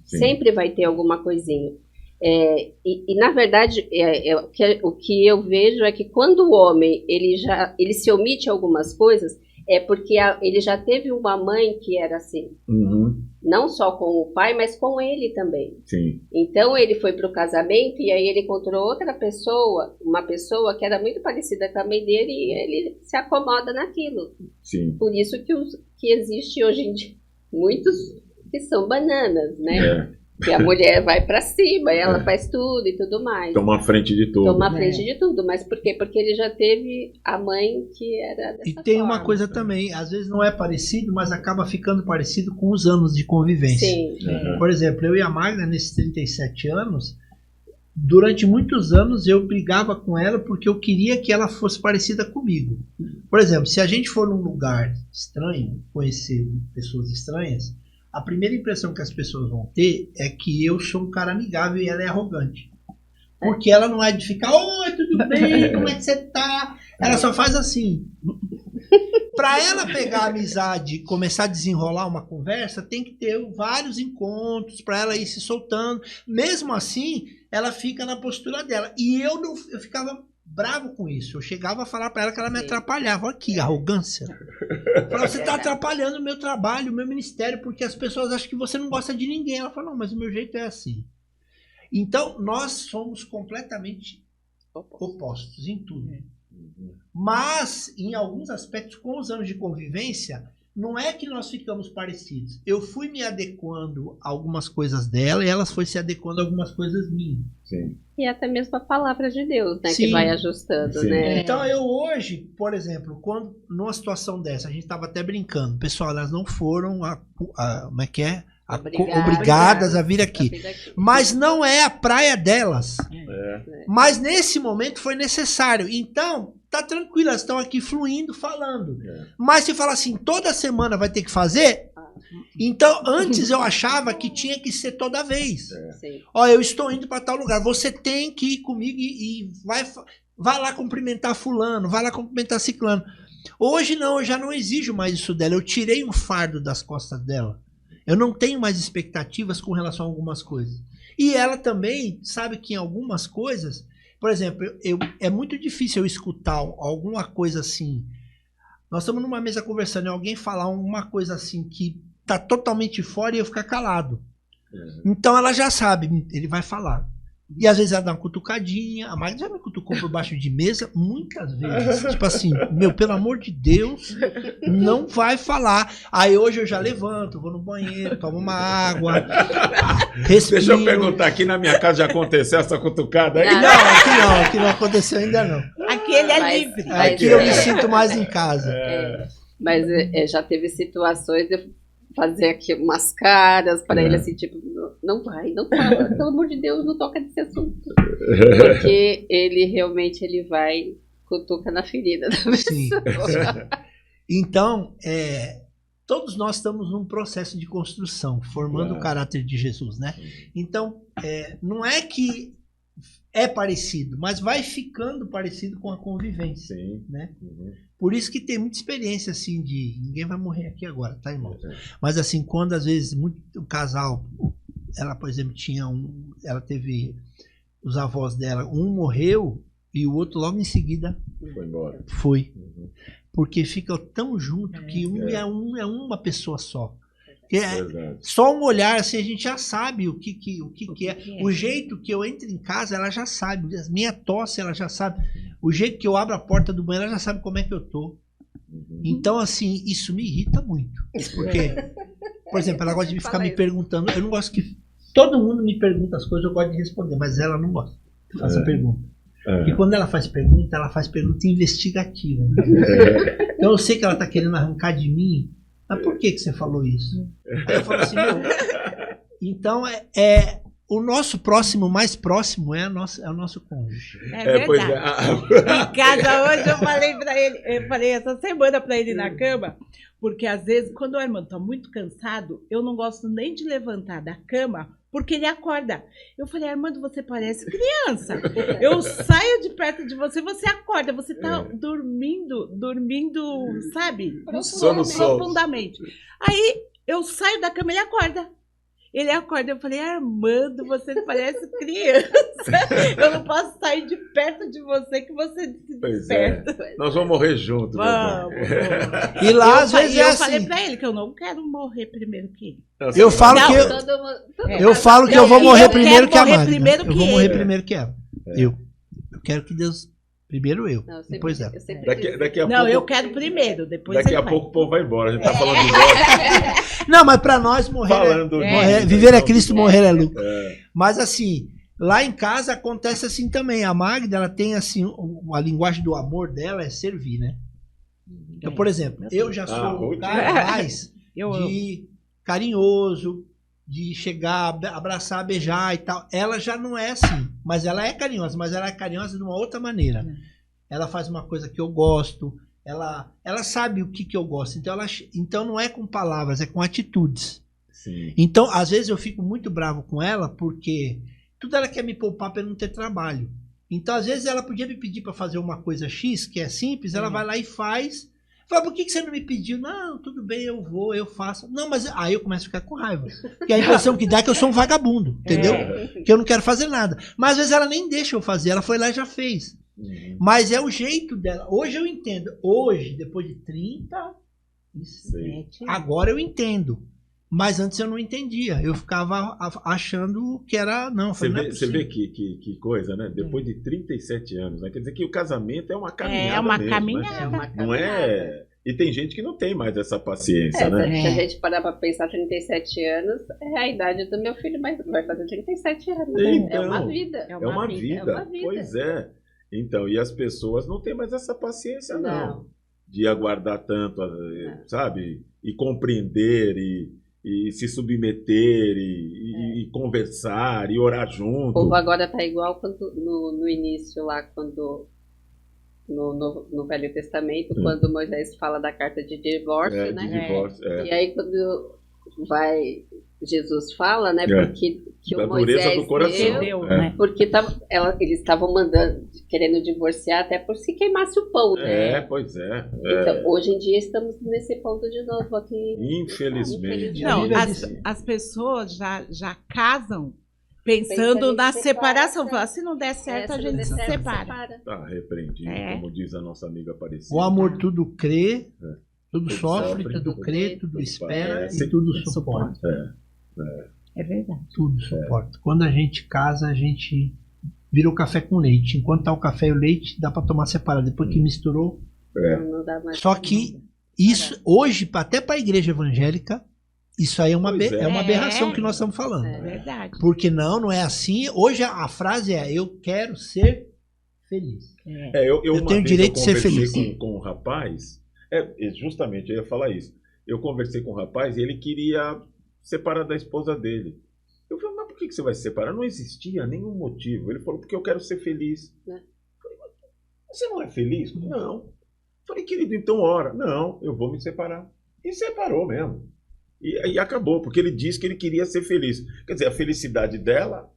Sempre vai ter alguma coisinha. E na verdade, o que eu vejo é que quando o homem ele se omite algumas coisas, é porque ele já teve uma mãe que era assim. Não só com o pai, mas com ele também. Então ele foi para o casamento e aí ele encontrou outra pessoa, uma pessoa que era muito parecida com a mãe dele, e ele se acomoda naquilo. Por isso que existe hoje em dia muitos que são bananas, né? Que a mulher vai pra cima, ela faz tudo e tudo mais. Toma a frente de tudo. De tudo. Mas por quê? Porque ele já teve a mãe que era dessa E tem forma. Uma coisa também, às vezes não é parecido, mas acaba ficando parecido com os anos de convivência. Por exemplo, eu e a Magda, nesses 37 anos, durante muitos anos eu brigava com ela porque eu queria que ela fosse parecida comigo. Por exemplo, se a gente for num lugar estranho, conhecer pessoas estranhas, a primeira impressão que as pessoas vão ter é que eu sou um cara amigável e ela é arrogante. Porque ela não é de ficar, oi, tudo bem, como é que você tá? Ela só faz assim. Para ela pegar a amizade e começar a desenrolar uma conversa, tem que ter vários encontros para ela ir se soltando. Mesmo assim, ela fica na postura dela. E eu ficava bravo com isso. Eu chegava a falar para ela que ela me atrapalhava. Olha que arrogância. Falava, você está atrapalhando o meu trabalho, o meu ministério, porque as pessoas acham que você não gosta de ninguém. Ela falou, não, mas o meu jeito é assim. Então, nós somos completamente opostos em tudo. Mas, em alguns aspectos, com os anos de convivência, não é que nós ficamos parecidos. Eu fui me adequando a algumas coisas dela e ela foi se adequando a algumas coisas minhas. Sim. E até mesmo a palavra de Deus, né? Sim. Que vai ajustando, Sim. né? Então, eu hoje, por exemplo, quando numa situação dessa, a gente estava até brincando. Pessoal, elas não foram como é que é? Obrigadas a vir aqui. Mas não é a praia delas. Mas nesse momento foi necessário. Então, tá tranquilo, elas estão aqui fluindo, falando. Mas se fala assim, toda semana vai ter que fazer? Então, antes eu achava que tinha que ser toda vez. Ó, eu estou indo para tal lugar, você tem que ir comigo e vai lá cumprimentar fulano, vai lá cumprimentar ciclano. Hoje não, eu já não exijo mais isso dela. Eu tirei um fardo das costas dela. Eu não tenho mais expectativas com relação a algumas coisas. E ela também sabe que em algumas coisas, por exemplo, é muito difícil eu escutar alguma coisa assim. Nós estamos numa mesa conversando e alguém falar uma coisa assim que está totalmente fora e eu ficar calado. Então ela já sabe, ele vai falar. E às vezes ela dá uma cutucadinha. A Magda já me cutucou por baixo de mesa muitas vezes. Tipo assim, meu, pelo amor de Deus, não vai falar. Aí hoje eu já levanto, vou no banheiro, tomo uma água, respiro. Deixa eu perguntar, aqui na minha casa já aconteceu essa cutucada aí? Não, aqui não aconteceu ainda não. Aqui ele é livre. Aqui eu me sinto mais em casa. Mas já teve situações de fazer aqui umas caras para ele assim, tipo, não vai, não fala, pelo amor de Deus, não toca nesse assunto. Porque ele realmente vai cutuca na ferida da pessoa. Sim. Então, todos nós estamos num processo de construção, formando o caráter de Jesus, né? Então, não é que é parecido, mas vai ficando parecido com a convivência, né? Por isso que tem muita experiência, assim, de... Ninguém vai morrer aqui agora, tá, irmão? Mas, assim, quando, às vezes, o casal... Ela, por exemplo, ela teve... Os avós dela, um morreu e o outro, logo em seguida... Foi embora. Foi. Porque fica tão junto que é uma pessoa só. Só um olhar, assim, a gente já sabe o que é. O jeito que eu entro em casa, ela já sabe. A minha tosse, ela já sabe. O jeito que eu abro a porta do banheiro, ela já sabe como é que eu tô. Então, assim, isso me irrita muito. Porque, por exemplo, ela gosta de ficar me perguntando. Eu não gosto que todo mundo me pergunta as coisas, eu gosto de responder, mas ela não gosta que faça pergunta. E quando ela faz pergunta investigativa. Então eu sei que ela tá querendo arrancar de mim. Mas por que você falou isso? Aí eu falo assim, então o nosso próximo, mais próximo é o nosso cônjuge. É verdade. Em casa hoje eu falei pra ele, essa semana pra ele na cama, porque às vezes quando o Armando tá muito cansado, eu não gosto nem de levantar da cama, porque ele acorda. Eu falei, Armando, você parece criança. Eu saio de perto de você, você acorda, você tá dormindo, sabe? Profundamente. Aí eu saio da cama e ele acorda. Ele acorda, eu falei, Armando, você parece criança. Eu não posso sair de perto de você que você se desperta. Nós vamos morrer juntos. Vamos. E lá, às vezes, eu falei pra ele que eu não quero morrer primeiro que ele. Eu falo que eu vou morrer primeiro que a Magda. Eu vou morrer primeiro que ela. Eu quero que Deus... Primeiro eu, depois ela. Daqui a não, pouco, eu quero primeiro, depois daqui a pouco o povo vai embora. A gente tá falando de morte. Não, mas pra nós viver é Cristo, morrer é lucro. Mas assim, lá em casa acontece assim também. A Magda, ela tem assim, a linguagem do amor dela é servir, né? Então, por exemplo, eu já sou um cara mais de carinhoso, de chegar, abraçar, beijar e tal. Ela já não é assim, mas ela é carinhosa, mas ela é carinhosa de uma outra maneira. Ela faz uma coisa que eu gosto, ela sabe o que eu gosto, então não é com palavras, é com atitudes. Sim. Então, às vezes eu fico muito bravo com ela porque tudo ela quer me poupar para não ter trabalho. Então, às vezes ela podia me pedir para fazer uma coisa X, que é simples, ela vai lá e faz. Fala, por que você não me pediu? Não, tudo bem, eu vou, eu faço. Não, mas aí eu começo a ficar com raiva. Porque a impressão que dá é que eu sou um vagabundo, entendeu? Que eu não quero fazer nada. Mas às vezes ela nem deixa eu fazer, ela foi lá e já fez. Mas é o jeito dela. Hoje eu entendo. Hoje, depois de 37, agora eu entendo. Mas antes eu não entendia. Eu ficava achando que era... Não, você vê que coisa, né? Depois de 37 anos, né? Quer dizer que o casamento é uma caminhada. É uma mesmo, caminhada. Né? Não é... E tem gente que não tem mais essa paciência, né? Se a gente parar para pensar, 37 anos é a idade do meu filho, mas vai fazer 37 anos. Então, é uma vida. É uma vida. Pois é. Então, e as pessoas não têm mais essa paciência, não. De aguardar tanto, sabe? E compreender e se submeter e conversar e orar junto. O povo agora tá igual quando, no início lá, quando no Velho Testamento, quando Moisés fala da carta de divórcio, né? De divórcio, E aí quando Jesus fala, né? Porque que o Moisés do coração. né? Porque eles estavam querendo divorciar até por se queimasse o pão, né? Pois é. Então, hoje em dia estamos nesse ponto de novo aqui. Infelizmente. Não, as pessoas já casam pensando na separação. Fala, se não der certo, a gente se separa. Tá repreendido, como diz a nossa amiga Aparecida. O amor tudo crê, tudo sofre, tudo crê, tudo espera e tudo suporta. É verdade. Tudo suporta. Quando a gente casa, a gente vira o café com leite. Enquanto tá o café e o leite, dá para tomar separado. Depois que misturou... Não dá mais. Só que isso, hoje, até para a igreja evangélica, isso aí é uma aberração que nós estamos falando. É verdade. Porque não é assim. Hoje a frase é, eu quero ser feliz. Eu tenho o direito de ser feliz. Com um rapaz, justamente, eu ia falar isso. Eu conversei com um rapaz e ele queria separar da esposa dele. Eu falei, mas por que você vai se separar? Não existia nenhum motivo. Ele falou, porque eu quero ser feliz. Eu falei, mas você não é feliz? Não. Eu falei, querido, então ora. Não, eu vou me separar. E separou mesmo. E acabou, porque ele disse que ele queria ser feliz. Quer dizer, a felicidade dela,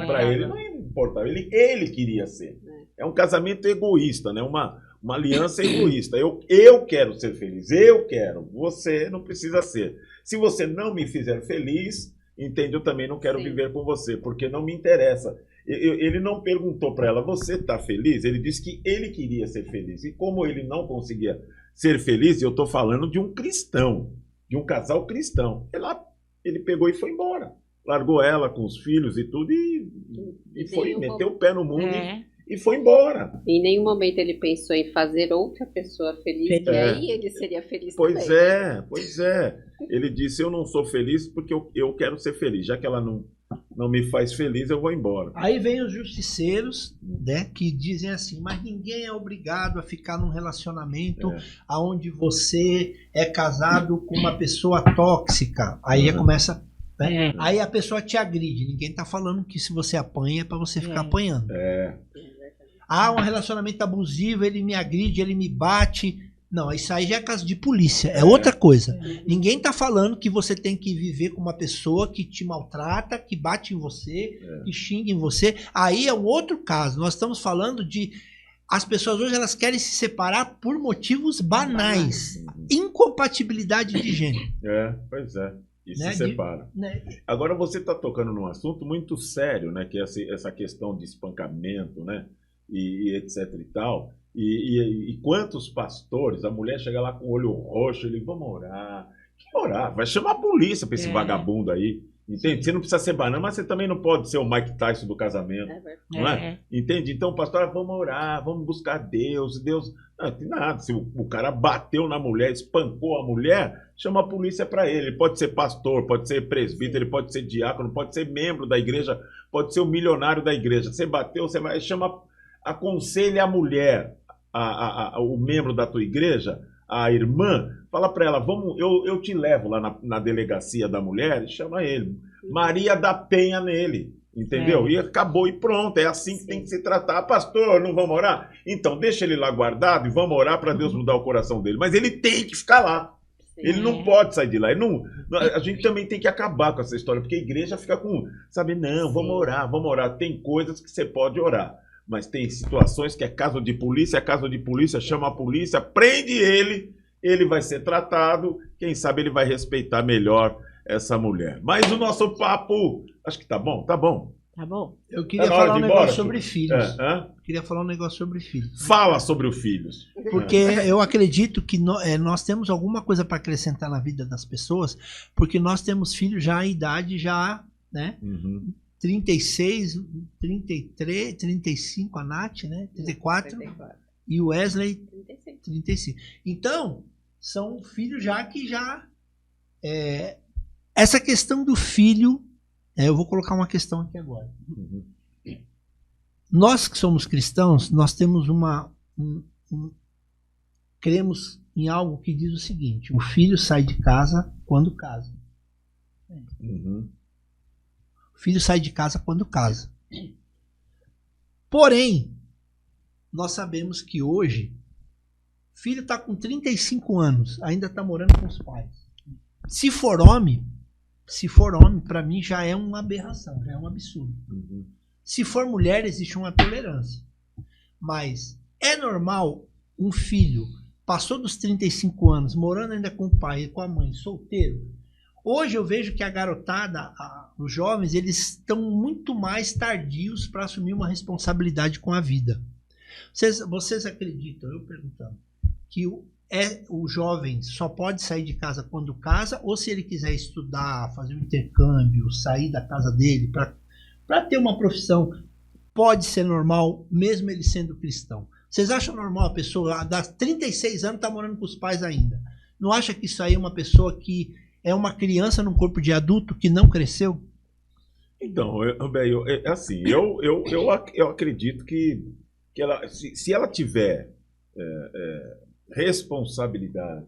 para ele, não importava. Ele queria ser. É um casamento egoísta, né? Uma aliança egoísta. Eu quero ser feliz, eu quero. Você não precisa ser. Se você não me fizer feliz, entende? Eu também não quero viver com você, porque não me interessa. Ele não perguntou para ela, você está feliz? Ele disse que ele queria ser feliz. E como ele não conseguia ser feliz, eu estou falando de um cristão, de um casal cristão. Ele pegou e foi embora. Largou ela com os filhos e tudo e foi, meteu o pé no mundo e foi embora. Em nenhum momento ele pensou em fazer outra pessoa feliz, e aí ele seria feliz também. Pois é. Ele disse, eu não sou feliz porque eu quero ser feliz. Já que ela não me faz feliz, eu vou embora. Aí vem os justiceiros, né, que dizem assim, mas ninguém é obrigado a ficar num relacionamento onde você é casado com uma pessoa tóxica. Aí começa... Né? Aí a pessoa te agride. Ninguém tá falando que se você apanha é pra você ficar apanhando. Um relacionamento abusivo, ele me agride, ele me bate. Não, isso aí já é caso de polícia, é outra coisa. Ninguém tá falando que você tem que viver com uma pessoa que te maltrata, que bate em você, que xinga em você. Aí é um outro caso. Nós estamos falando de... As pessoas hoje elas querem se separar por motivos banais. Incompatibilidade de gênero. Pois é. E se separa. Agora você está tocando num assunto muito sério, né? Que é essa questão de espancamento, né? E etc e tal. E quantos pastores, a mulher chega lá com o olho roxo, ele, vamos orar. Que orar? Vai chamar a polícia para esse vagabundo aí. Entende? Você não precisa ser banana, mas você também não pode ser o Mike Tyson do casamento. Não é? Entende? Então, pastor, vamos orar, vamos buscar Deus. Não tem nada. Se o cara bateu na mulher, espancou a mulher, chama a polícia para ele. Ele pode ser pastor, pode ser presbítero, ele pode ser diácono, pode ser membro da igreja, pode ser o milionário da igreja. Você bateu, você vai, aconselha a mulher, o membro da tua igreja, a irmã, fala para ela, vamos, eu te levo lá na delegacia da mulher, e chama ele. Maria da Penha nele, entendeu? E acabou e pronto, é assim que tem que se tratar. Pastor, não vamos orar? Então, deixa ele lá guardado e vamos orar para Deus mudar o coração dele. Mas ele tem que ficar lá. Ele não pode sair de lá. A gente também tem que acabar com essa história, porque a igreja fica com, sabe, não, vamos orar. Tem coisas que você pode orar, mas tem situações que é caso de polícia, chama a polícia, prende ele vai ser tratado, quem sabe ele vai respeitar melhor essa mulher. Mas o nosso papo, acho que tá bom. Tá bom. Eu queria falar um negócio sobre filhos. Fala sobre os filhos. Porque eu acredito que nós temos alguma coisa para acrescentar na vida das pessoas, porque nós temos filhos já em idade, né? 36, 33, 35 a Nath, né? 34. E o Wesley, 35. Então, são filhos essa questão do filho, eu vou colocar uma questão aqui agora. Nós que somos cristãos, nós temos cremos em algo que diz o seguinte: o filho sai de casa quando casa. O filho sai de casa quando casa. Porém, nós sabemos que hoje, filho está com 35 anos, ainda está morando com os pais. Se for homem, para mim já é uma aberração, já é um absurdo. Se for mulher, existe uma tolerância. Mas é normal um filho, passou dos 35 anos, morando ainda com o pai e com a mãe, solteiro. Hoje eu vejo que a garotada, os jovens, eles estão muito mais tardios para assumir uma responsabilidade com a vida. Vocês acreditam, eu perguntando, que o jovem só pode sair de casa quando casa, ou se ele quiser estudar, fazer um intercâmbio, sair da casa dele para ter uma profissão, pode ser normal, mesmo ele sendo cristão? Vocês acham normal a pessoa, das 36 anos, tá morando com os pais ainda? Não acha que isso aí é uma pessoa que é uma criança num corpo de adulto que não cresceu? Então, assim, eu acredito que ela, se ela tiver responsabilidade,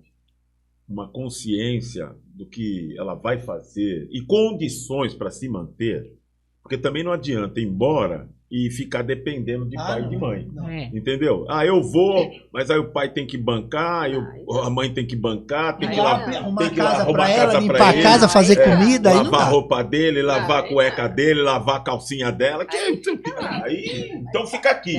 uma consciência do que ela vai fazer e condições para se manter, porque também não adianta ir embora e ficar dependendo de pai e de mãe. Entendeu? Eu vou, mas aí o pai tem que bancar, a mãe tem que bancar, tem que ir lá arrumar casa para ela, limpar a casa, fazer comida, aí lavar a roupa dele, lavar a cueca dele, lavar a calcinha dela, então fica aqui.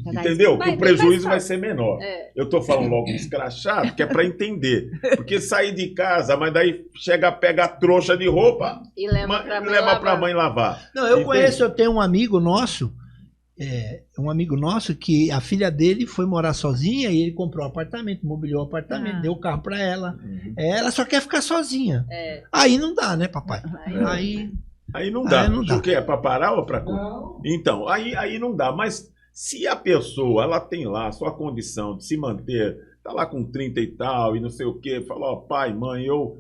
Entendeu? Que o prejuízo vai ser menor. Eu tô falando logo escrachado, que é para entender. Porque sair de casa, mas daí pega a trouxa de roupa e leva para a mãe lavar. Não, eu tenho um amigo nosso, que a filha dele foi morar sozinha e ele comprou um apartamento, mobiliou o apartamento, deu o carro para ela. Ela só quer ficar sozinha. Aí não dá, né, papai? Aí não dá. O que é para parar ou para Então, aí não dá. Mas se a pessoa ela tem lá a sua condição de se manter, tá lá com 30 e tal e não sei o quê, fala, pai, mãe, eu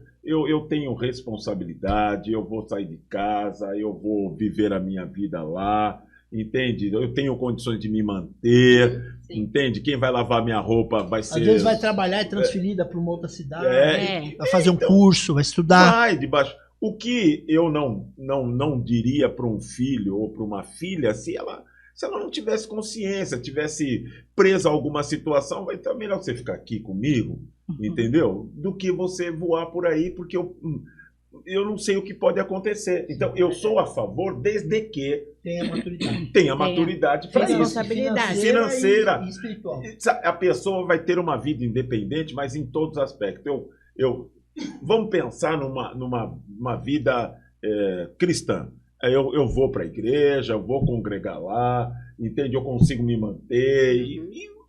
tenho responsabilidade, eu vou sair de casa, eu vou viver a minha vida lá, entende? Eu tenho condições de me manter, entende? Quem vai lavar minha roupa vai ser... Às vezes vai trabalhar, é transferida para uma outra cidade, vai fazer um curso, vai estudar. Vai debaixo. O que eu não diria para um filho ou para uma filha, se ela não tivesse consciência, tivesse presa a alguma situação, vai estar melhor você ficar aqui comigo, entendeu? Do que você voar por aí, porque eu não sei o que pode acontecer. Então, eu sou a favor desde que tenha maturidade para isso. Financeira e espiritual. A pessoa vai ter uma vida independente, mas em todos os aspectos. Vamos pensar numa vida cristã. Eu vou para a igreja, eu vou congregar lá, entende? Eu consigo me manter.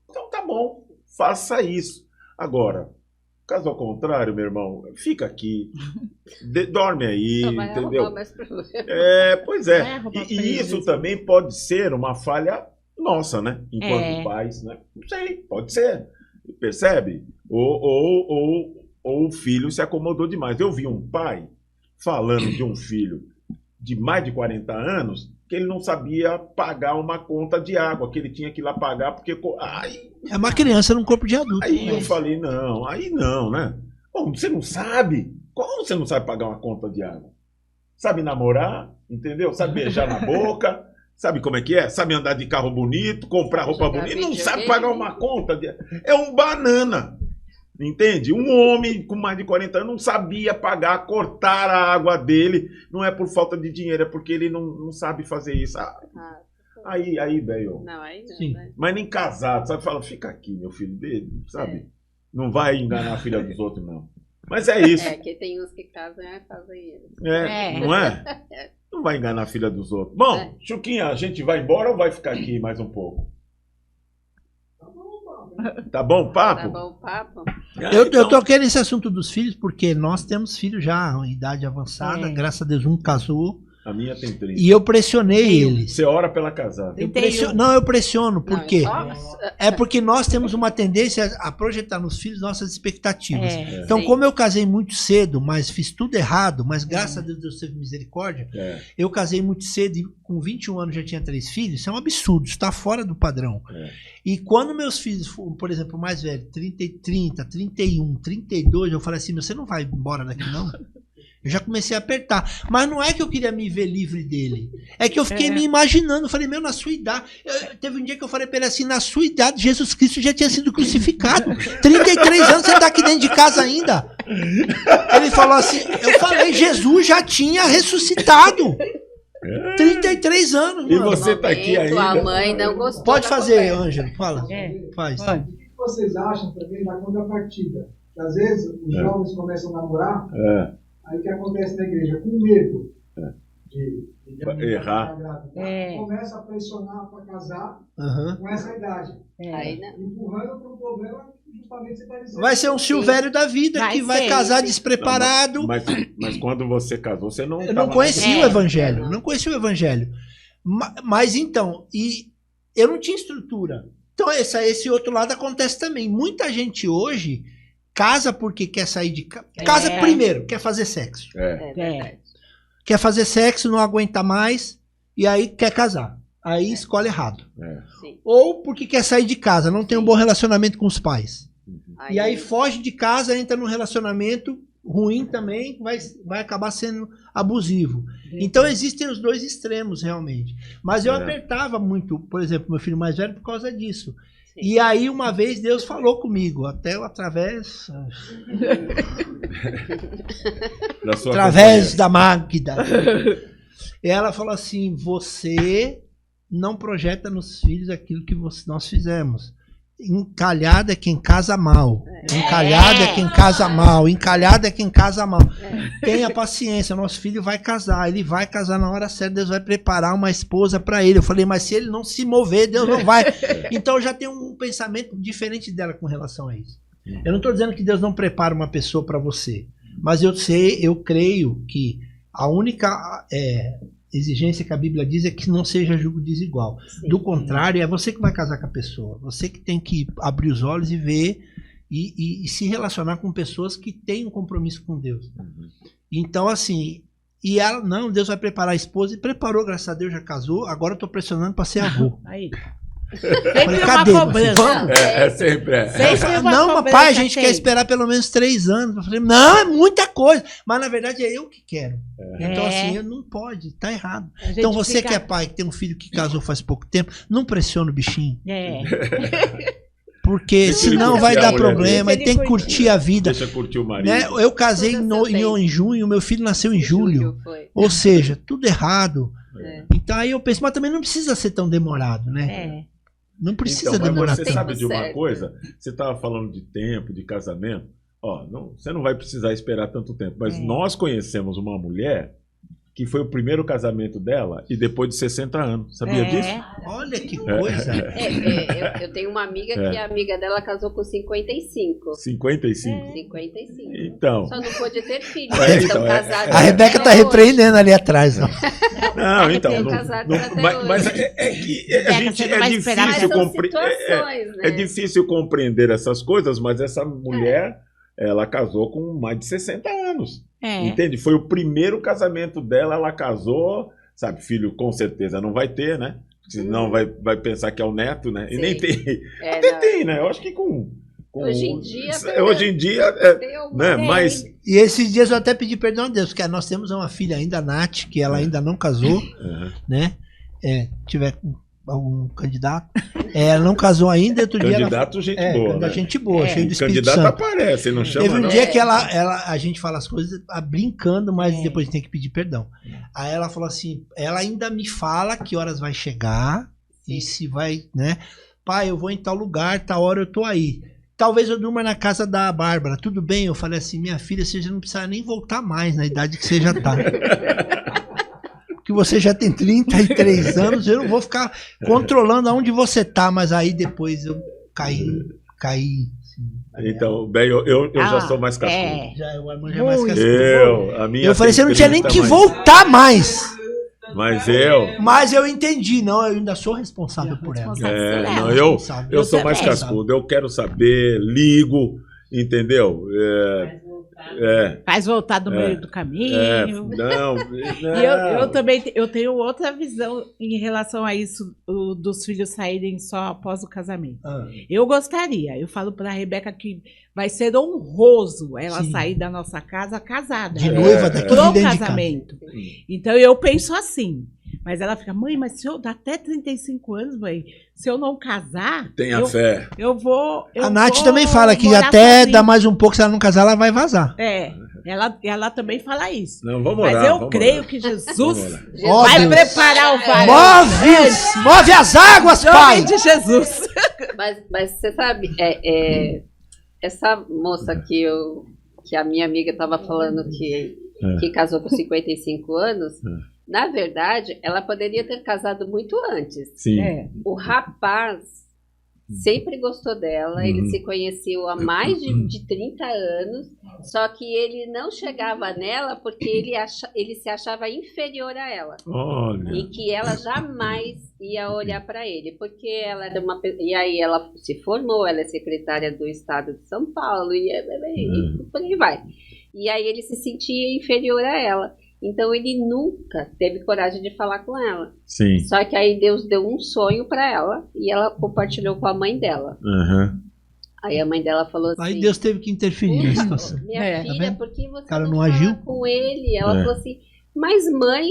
Então tá bom, faça isso. Agora, caso ao contrário, meu irmão, fica aqui, dorme aí, entendeu? Pois é. E isso também pode ser uma falha nossa, né? Enquanto pais, né? Não sei, pode ser. Percebe? Ou o filho se acomodou demais. Eu vi um pai falando de um filho de mais de 40 anos, que ele não sabia pagar uma conta de água, que ele tinha que ir lá pagar, porque... é uma criança num corpo de adulto. Aí eu falei, aí não, né? Bom, você não sabe? Como você não sabe pagar uma conta de água? Sabe namorar, entendeu? Sabe beijar na boca, sabe como é que é? Sabe andar de carro bonito, comprar roupa bonita, não sabe pagar uma conta de água. É um banana. Entende? Um homem com mais de 40 anos não sabia pagar, cortar a água dele. Não é por falta de dinheiro, é porque ele não sabe fazer isso. Aí, velho. Não, aí não. Sim. Né? Mas nem casado, sabe? Fala, fica aqui, meu filho dele, sabe? Não vai enganar a filha dos outros, não. Mas é isso. Que tem uns que casam e fazem isso. Não é? Não vai enganar a filha dos outros. Bom, Chuquinha, a gente vai embora ou vai ficar aqui mais um pouco? Tá bom o papo? Tá bom o papo. Eu toquei nesse assunto dos filhos porque nós temos filhos já em idade avançada. Graças a Deus, um casou. A minha tem 30. E eu pressionei eles. Você ora pela casada. Eu pressiono. Por quê? É porque nós temos uma tendência a projetar nos filhos nossas expectativas. Então, como eu casei muito cedo, mas fiz tudo errado, mas graças a Deus, Deus teve misericórdia, eu casei muito cedo e com 21 anos já tinha 3 filhos. Isso é um absurdo, isso está fora do padrão. E quando meus filhos, por exemplo, o mais velho, 30, 31, 32, eu falei assim, você não vai embora daqui não? Eu já comecei a apertar. Mas não é que eu queria me ver livre dele. É que eu fiquei me imaginando. Eu falei, meu, na sua idade... Teve um dia que eu falei pra ele assim, na sua idade, Jesus Cristo já tinha sido crucificado. 33 anos, você tá aqui dentro de casa ainda? Ele falou assim, eu falei, Jesus já tinha ressuscitado. 33 anos, mano. E você tá aqui ainda. Tua mãe não gostou. Pode fazer, Ângelo, fala. Faz. O que vocês acham também da contrapartida? Que às vezes os jovens começam a namorar... Aí o que acontece na igreja? Com medo de errar. Começa a pressionar para casar com essa idade. Empurrando para um problema que justamente você está dizendo. Vai ser um Silvério da vida que vai casar despreparado. Mas quando você casou, você não... Eu não conhecia o evangelho. Não conhecia o evangelho. Mas então, e eu não tinha estrutura. Então esse outro lado acontece também. Muita gente hoje... Casa porque quer sair de casa. Casa primeiro, quer fazer sexo. Quer fazer sexo, não aguenta mais, e aí quer casar. Aí escolhe errado. Ou porque quer sair de casa, não tem um bom relacionamento com os pais. E aí foge de casa, entra num relacionamento ruim também, vai acabar sendo abusivo. Então existem os dois extremos, realmente. Mas eu apertava muito, por exemplo, meu filho mais velho por causa disso. E aí, uma vez, Deus falou comigo, até através da Magda. E ela falou assim, você não projeta nos filhos aquilo que nós fizemos. Encalhado é quem casa mal. Encalhado é quem casa mal. Encalhado é quem casa mal. Tenha paciência, nosso filho vai casar. Ele vai casar na hora certa, Deus vai preparar uma esposa para ele. Eu falei, mas se ele não se mover, Deus não vai. Então eu já tenho um pensamento diferente dela com relação a isso. Eu não estou dizendo que Deus não prepara uma pessoa para você. Mas eu creio que a única exigência que a Bíblia diz é que não seja julgo desigual. Do contrário, é você que vai casar com a pessoa. Você que tem que abrir os olhos e ver e se relacionar com pessoas que têm um compromisso com Deus. Então, assim, e ela, não, Deus vai preparar a esposa, e preparou, graças a Deus, já casou, agora eu tô pressionando para ser avô. Aí. Falei, cadê? Vamos? Sempre. Não, mas pai, a gente quer esperar pelo menos 3 anos. Eu falei, não, é muita coisa. Mas na verdade é eu que quero. Então assim, não pode, tá errado. Então você que é pai, que tem um filho que casou faz pouco tempo, não pressiona o bichinho. Porque senão vai dar problema, ele tem que curtir a vida. Deixa curtir o marido. Né? Eu casei em junho, meu filho nasceu em julho. Ou seja, tudo errado. Então aí eu penso, mas também não precisa ser tão demorado, né? Não precisa demorar tanto. Você sabe de uma coisa? Você estava falando de tempo, de casamento. Você não vai precisar esperar tanto tempo. Mas nós conhecemos uma mulher que foi o primeiro casamento dela e depois de 60 anos. Sabia disso? Olha que coisa. Eu tenho uma amiga que a amiga dela casou com 55. 55? 55. Então. Só não pôde ter filho. A Rebeca está repreendendo ali atrás. Não, então. Mas é que a gente é difícil compreender essas coisas, mas essa mulher, ela casou com mais de 60 anos. Entende? Foi o primeiro casamento dela, ela casou, sabe, filho com certeza não vai ter, né? Senão vai pensar que é o neto, né? E nem tem. Até tem, né? Eu acho que com hoje em dia né? Mas... E esses dias eu até pedi perdão a Deus, porque nós temos uma filha ainda, a Nath, que ela ainda não casou, né? Tiver algum candidato. Ela não casou ainda, outro dia candidato, gente boa, né? Gente boa, cheio de Espírito candidato Santo. aparece, não chama. Teve um não. dia que a gente fala as coisas brincando, mas depois tem que pedir perdão. Aí ela falou assim, ela ainda me fala que horas vai chegar e se vai, né? Pai, eu vou em tal lugar, tal hora eu tô aí. Talvez eu durma na casa da Bárbara. Tudo bem? Eu falei assim, minha filha, você já não precisa nem voltar mais na idade que você já tá. Que você já tem 33 anos, eu não vou ficar controlando aonde você tá, mas aí depois eu caí. Então, bem, eu já sou mais cascudo. O Armando já é mais cascudo. Eu falei, você não tinha nem que voltar mais. Mas eu entendi, não, eu ainda sou responsável por ela. Eu sou mais cascudo, eu quero saber, ligo, entendeu? Faz voltar do meio do caminho. Eu também tenho outra visão em relação a isso, dos filhos saírem só após o casamento. Eu gostaria, eu falo para a Rebeca que vai ser honroso ela sair da nossa casa casada. De noiva daqui pro casamento. Então eu penso assim. Mas ela fica, mãe, mas se eu dar até 35 anos, mãe, se eu não casar... Tenha fé. Eu vou... A Nath também fala que até dar mais um pouco, se ela não casar, ela vai vazar. Ela também fala isso. Não, vamos orar. Mas eu creio que Jesus vai preparar o vaso. Move as águas, Pai! De Jesus. Mas você sabe, essa moça que a minha amiga estava falando que casou com 55 anos... Na verdade, ela poderia ter casado muito antes. Sim. O rapaz sempre gostou dela, eles se conheciam há mais de 30 anos, só que ele não chegava nela porque ele se achava inferior a ela. Olha. E que ela jamais ia olhar para ele, porque ela era e aí ela se formou, ela é secretária do Estado de São Paulo, e por aí vai. E aí ele se sentia inferior a ela. Então ele nunca teve coragem de falar com ela. Sim. Só que aí Deus deu um sonho para ela e ela compartilhou com a mãe dela. Aí a mãe dela falou assim... Aí Deus teve que interferir na situação. Minha filha, por que você não fala agiu com ele? Ela falou assim, mas mãe,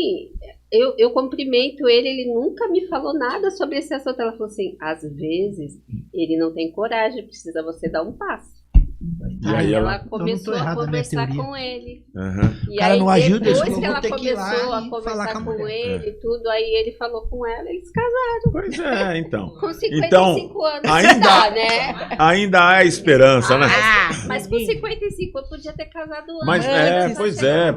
eu cumprimento ele nunca me falou nada sobre esse assunto. Ela falou assim, às vezes ele não tem coragem, precisa você dar um passo. E aí ela começou a conversar com ele. E aí, não agiu, depois que ela começou a conversar com ele e tudo, aí ele falou com ela e eles casaram. Pois é, então. Com 55 anos. Ainda há esperança, né? Mas com 55 eu podia ter casado antes. Mas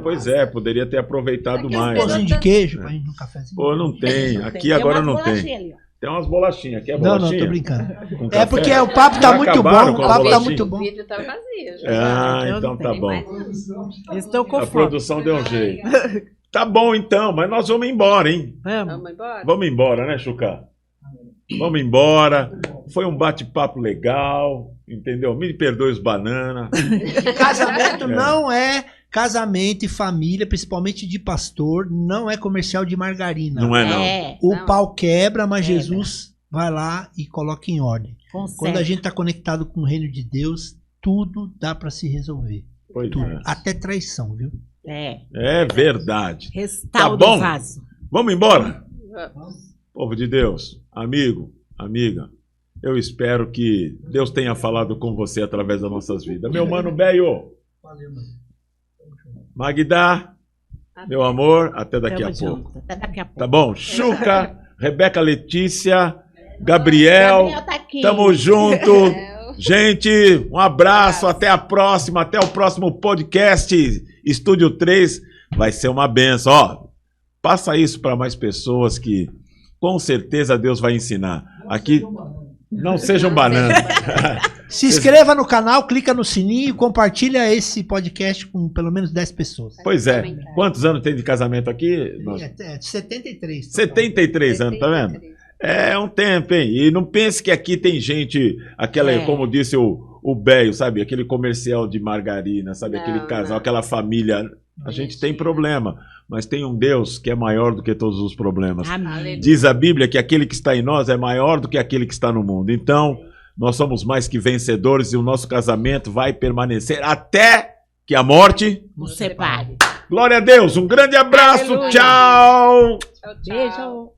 pois é. Poderia ter aproveitado mais. Pãozinho de queijo pra gente no cafezinho. Pô, não tem. Aqui agora não tem. Tem umas bolachinhas. Aqui é bolachinha? Não, tô brincando. É porque o papo tá muito bom. O papo tá muito bom. O vidro tá vazio. Então tá bom. Estou com fome. A produção deu um jeito. Tá bom então, mas nós vamos embora, hein? Vamos embora? Vamos embora, né, Chuca? Vamos embora. Foi um bate-papo legal, entendeu? Me perdoe os bananas. Casamento não é... Casamento e família, principalmente de pastor, não é comercial de margarina. Não é, não. O pau quebra, mas Jesus vai lá e coloca em ordem. Quando a gente está conectado com o reino de Deus, tudo dá para se resolver. Pois tudo. Até traição, viu? É verdade. Restauro tá bom? Vaso. Vamos embora? Povo de Deus, amigo, amiga, eu espero que Deus tenha falado com você através das nossas vidas. Meu mano Beio. Valeu, mano. Magda, meu amor, até daqui a pouco. Até daqui a pouco. Tá bom? Chuca, Rebeca Letícia, Gabriel, tá aqui. Tamo junto. Gente, um abraço, até a próxima, até o próximo podcast. Estúdio 3 vai ser uma benção. Ó, passa isso para mais pessoas que com certeza Deus vai ensinar. Aqui, não sejam bananas. Se inscreva no canal, clica no sininho e compartilha esse podcast com pelo menos 10 pessoas. Pois é. Quantos anos tem de casamento aqui? 73. 73 anos, tá vendo? É um tempo, hein? E não pense que aqui tem gente, como disse o Beio, sabe? Aquele comercial de margarina, sabe? Aquele casal, aquela família. A gente tem problema, mas tem um Deus que é maior do que todos os problemas. Amém. Diz a Bíblia que aquele que está em nós é maior do que aquele que está no mundo. Então, nós somos mais que vencedores e o nosso casamento vai permanecer até que a morte nos separe. Glória a Deus, um grande abraço, Aleluia. tchau! Tchau, tchau. Beijo.